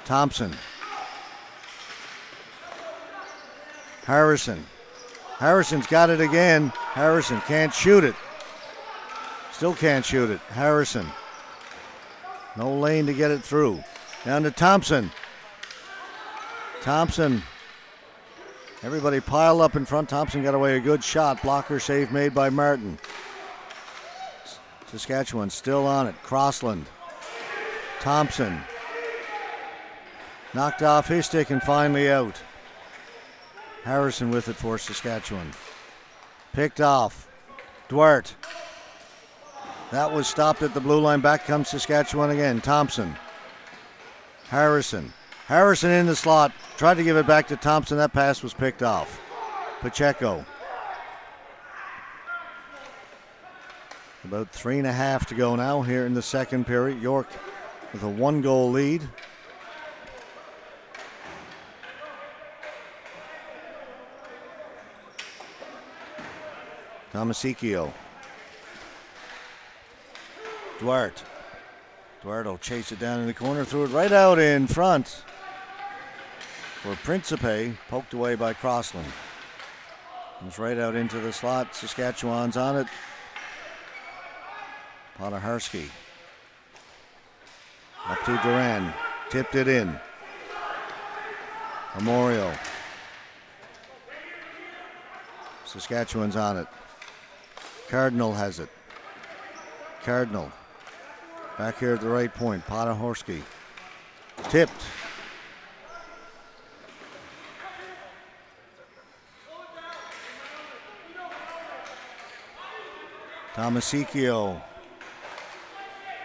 Thompson. Harrison. Harrison's got it again. Harrison can't shoot it. Still can't shoot it. Harrison. No lane to get it through. Down to Thompson. Thompson. Everybody piled up in front. Thompson got away a good shot. Blocker save made by Martin. Saskatchewan still on it. Crossland. Thompson. Knocked off his stick and finally out. Harrison with it for Saskatchewan. Picked off. Duarte. That was stopped at the blue line. Back comes Saskatchewan again. Thompson. Harrison. Harrison in the slot. Tried to give it back to Thompson. That pass was picked off. Pacheco. About 3.5 to go now here in the second period. York with a 1-goal lead. Tomasicchio. Duarte. Duarte will chase it down in the corner, threw it right out in front for Principe, poked away by Crossland. Comes right out into the slot. Saskatchewan's on it. Potaharski. Up to Duran. Tipped it in. Memorial. Saskatchewan's on it. Cardinal has it. Cardinal. Back here at the right point. Potaharski. Tipped. Tomasicchio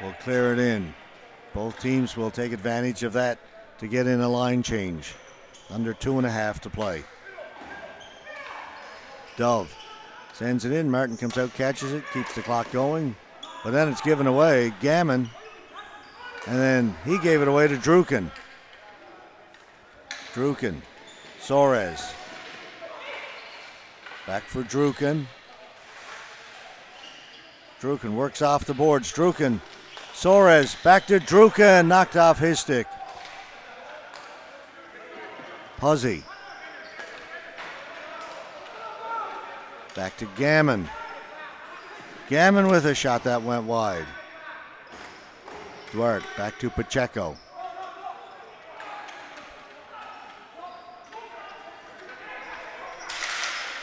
will clear it in. Both teams will take advantage of that to get in a line change. Under 2.5 to play. Dove sends it in. Martin comes out, catches it, keeps the clock going. But then it's given away. Gammon. And then he gave it away to Druken. Druken. Soares. Back for Druken. Druken works off the boards. Druken. Soares back to Druken. Knocked off his stick. Puzzy. Back to Gammon. Gammon with a shot that went wide. Duarte back to Pacheco.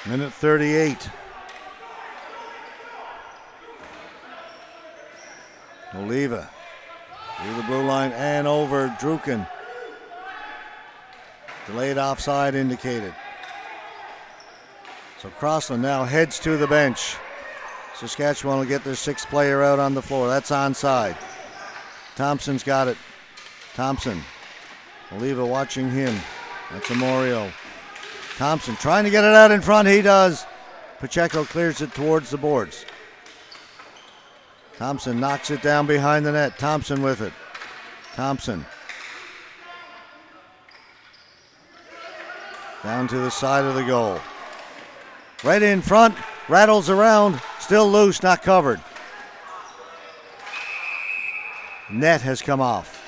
Minute 38. Oliva through the blue line and over. Druken. Delayed offside indicated. So Crossland now heads to the bench. Saskatchewan will get their 6th player out on the floor. That's onside. Thompson's got it. Thompson. Oliva watching him. That's Amorio. Thompson trying to get it out in front. He does. Pacheco clears it towards the boards. Thompson knocks it down behind the net. Thompson with it. Thompson. Down to the side of the goal. Right in front. Rattles around. Still loose, not covered. Net has come off.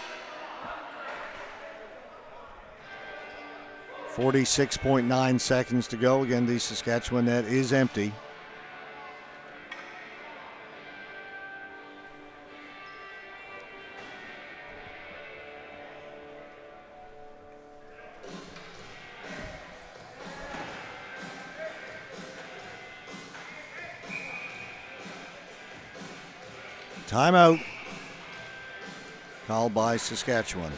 46.9 seconds to go. Again, the Saskatchewan net is empty. Timeout called by Saskatchewan.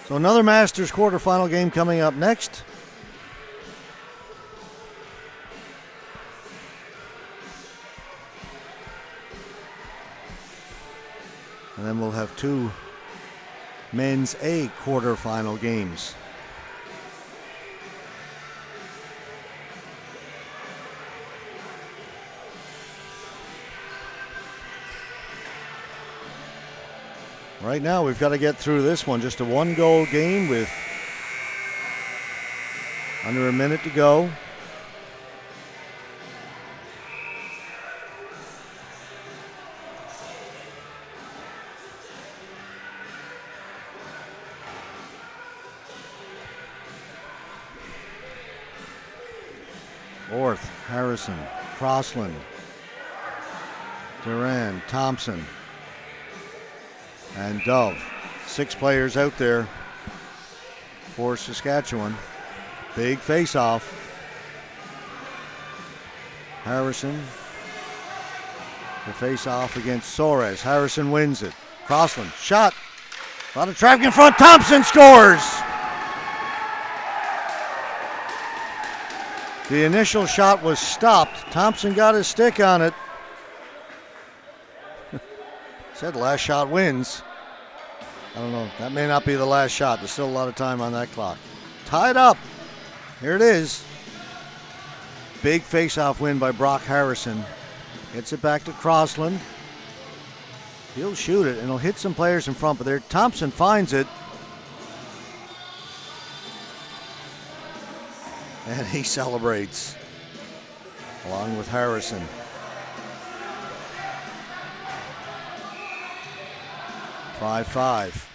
So another Masters quarterfinal game coming up next. And then we'll have 2 Men's A quarterfinal games. Right now we've got to get through this one. Just a 1-goal game with under a minute to go. Orth, Harrison, Crossland, Duran, Thompson, and Dove. 6 players out there for Saskatchewan. Big face-off. Harrison, the face-off against Soares. Harrison wins it. Crossland, shot. A lot of traffic in front. Thompson scores. The initial shot was stopped. Thompson got his stick on it. Said last shot wins. I don't know. That may not be the last shot. There's still a lot of time on that clock. Tied up. Here it is. Big face-off win by Brock Harrison. Gets it back to Crossland. He'll shoot it, and he'll hit some players in front, but there Thompson finds it. And he celebrates, along with Harrison. Five.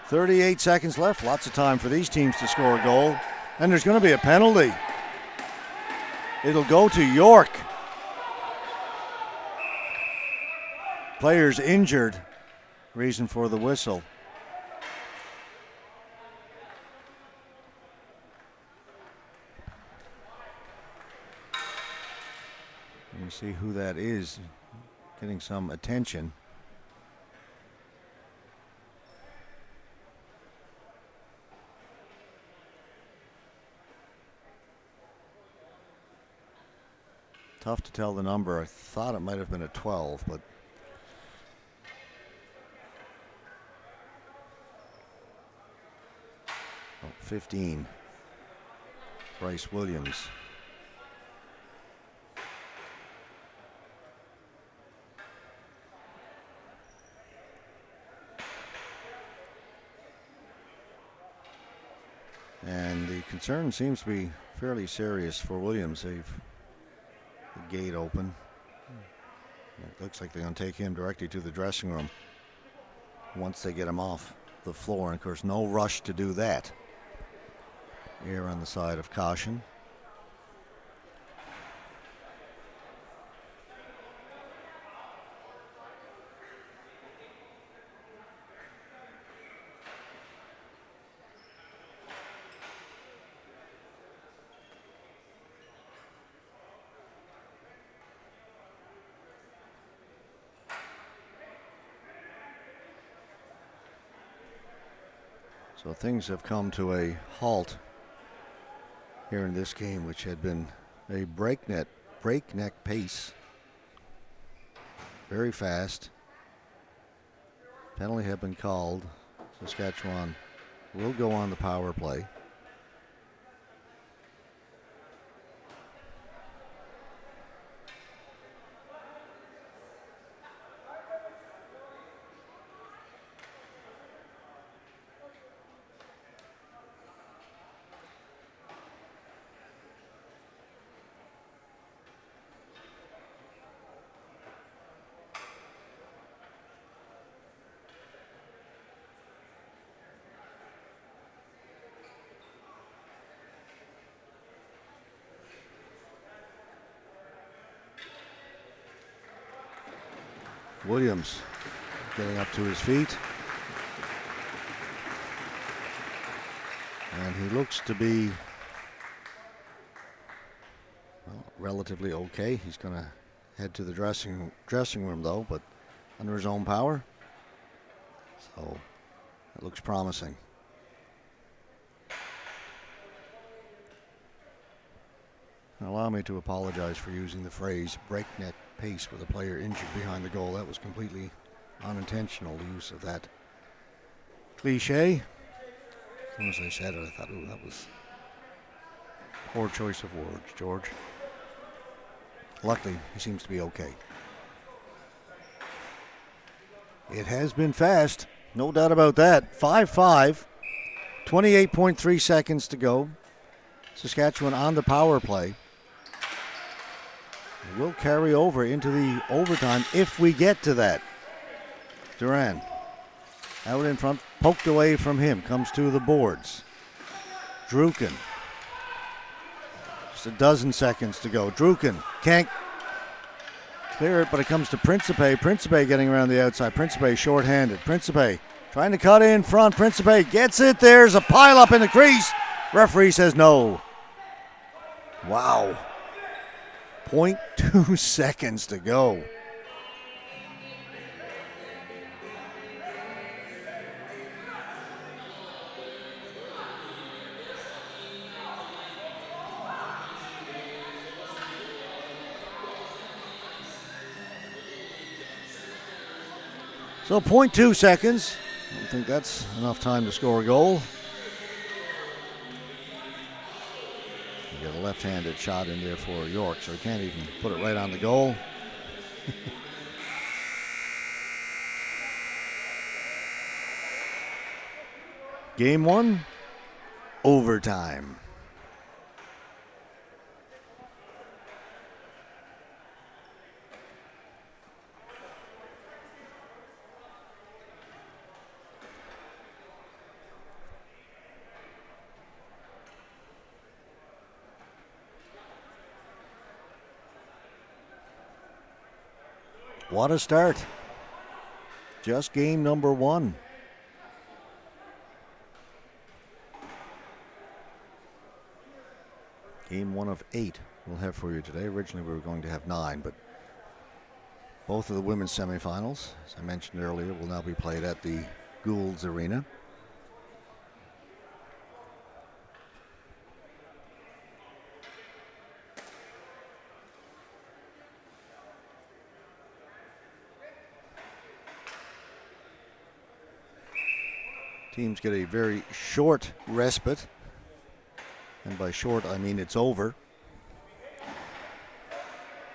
38 seconds left. Lots of time for these teams to score a goal. And there's going to be a penalty. It'll go to York. Players injured. Reason for the whistle. Let me see who that is. Getting some attention. Tough to tell the number. I thought it might have been a 12, but 15. Bryce Williams. And the concern seems to be fairly serious for Williams. They've the gate open. It looks like they're going to take him directly to the dressing room once they get him off the floor. And of course, no rush to do that. Here on the side of caution. So things have come to a halt here in this game, which had been a breakneck pace. Very fast. Penalty had been called. Saskatchewan will go on the power play. Williams getting up to his feet. And he looks to be, well, relatively okay. He's going to head to the dressing room, though, but under his own power. So it looks promising. And allow me to apologize for using the phrase breakneck pace with a player injured behind the goal. That was completely unintentional, the use of that cliche. As soon as I said it, I thought, ooh, that was poor choice of words, George. Luckily, he seems to be okay. It has been fast, no doubt about that. 5-5, 28.3 seconds to go. Saskatchewan on the power play. It will carry over into the overtime if we get to that. Duran out in front, poked away from him, comes to the boards. Druken. Just a dozen seconds to go. Druken can't clear it, but it comes to Principe. Principe getting around the outside. Principe shorthanded. Principe trying to cut in front. Principe gets it. There's a pile up in the crease. Referee says no. Wow. 0.2 seconds to go. So 0.2 seconds. I don't think that's enough time to score a goal. You got a left-handed shot in there for York, so he can't even put it right on the goal. Game 1, overtime. What a start. Just game number 1. Game 1 of 8 we'll have for you today. Originally we were going to have 9, but both of the women's semifinals, as I mentioned earlier, will now be played at the Goulds Arena. Teams get a very short respite. And by short, I mean it's over.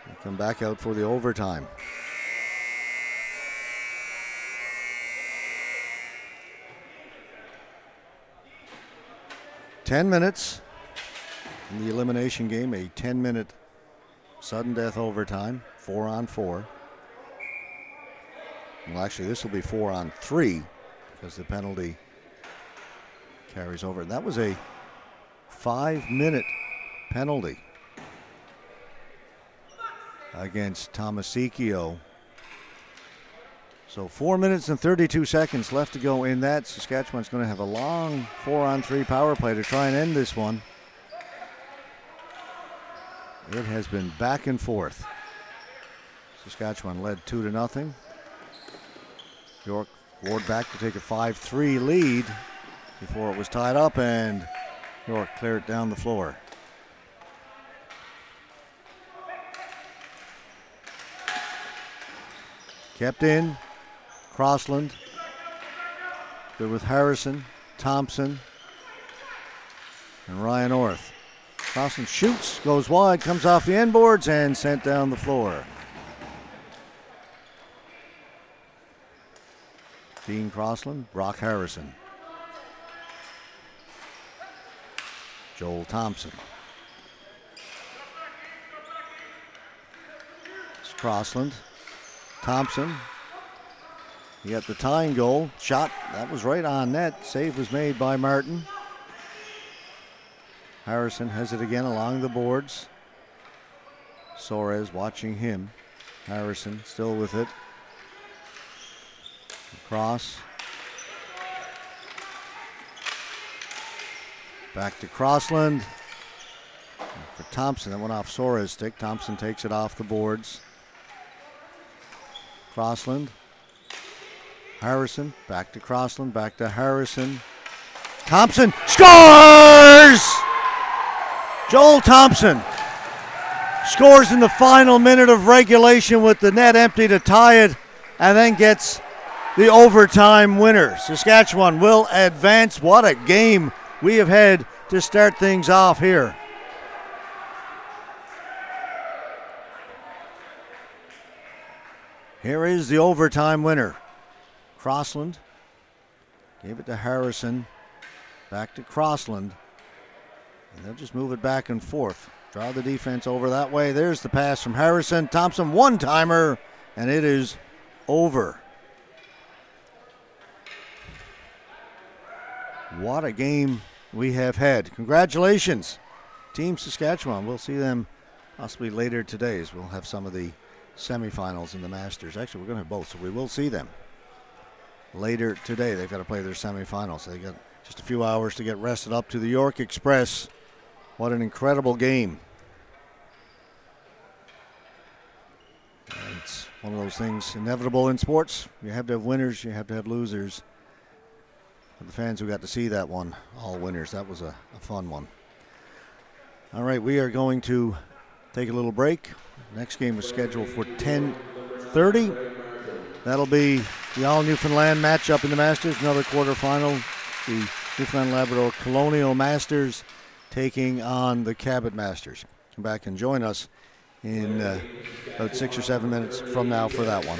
They come back out for the overtime. Ten minutes in the elimination game, a 10-minute sudden death overtime, 4-on-4. Well, actually, this will be 4-on-3 because the penalty carries over. That was a 5-minute penalty against Tomasicchio. So 4 minutes and 32 seconds left to go in that. Saskatchewan's going to have a long 4-on-3 power play to try and end this one. It has been back and forth. Saskatchewan led 2-0. York roared back to take a 5-3 lead before it was tied up, and York cleared it down the floor. Kept in. Crossland. Good with Harrison, Thompson, and Ryan Orth. Crossland shoots, goes wide, comes off the end boards, and sent down the floor. Dean Crossland, Brock Harrison. Joel Thompson. It's Crossland. Thompson. He got the tying goal. Shot, that was right on net. Save was made by Martin. Harrison has it again along the boards. Soares watching him. Harrison still with it. Cross. Back to Crossland. For Thompson, that went off Soares' stick. Thompson takes it off the boards. Crossland. Harrison, back to Crossland, back to Harrison. Thompson scores! Joel Thompson scores in the final minute of regulation with the net empty to tie it, and then gets the overtime winner. Saskatchewan will advance. What a game we have had to start things off here. Here is the overtime winner. Crossland gave it to Harrison, back to Crossland, and they'll just move it back and forth. Draw the defense over that way. There's the pass from Harrison. Thompson, one-timer, and it is over. What a game we have had. Congratulations, Team Saskatchewan. We'll see them possibly later today, as we'll have some of the semifinals in the Masters. Actually, we're going to have both, so we will see them later today. They've got to play their semifinals. They got just a few hours to get rested up to the York Express. What an incredible game. It's one of those things inevitable in sports. You have to have winners, you have to have losers. For the fans who got to see that one, all winners, that was a fun one. All right, we are going to take a little break. Next game is scheduled for 10:30. That'll be The All-Newfoundland matchup in the Masters, another quarterfinal. The Newfoundland Labrador Colonial Masters taking on the Cabot Masters. Come back and join us in about 6 or 7 minutes from now for that one.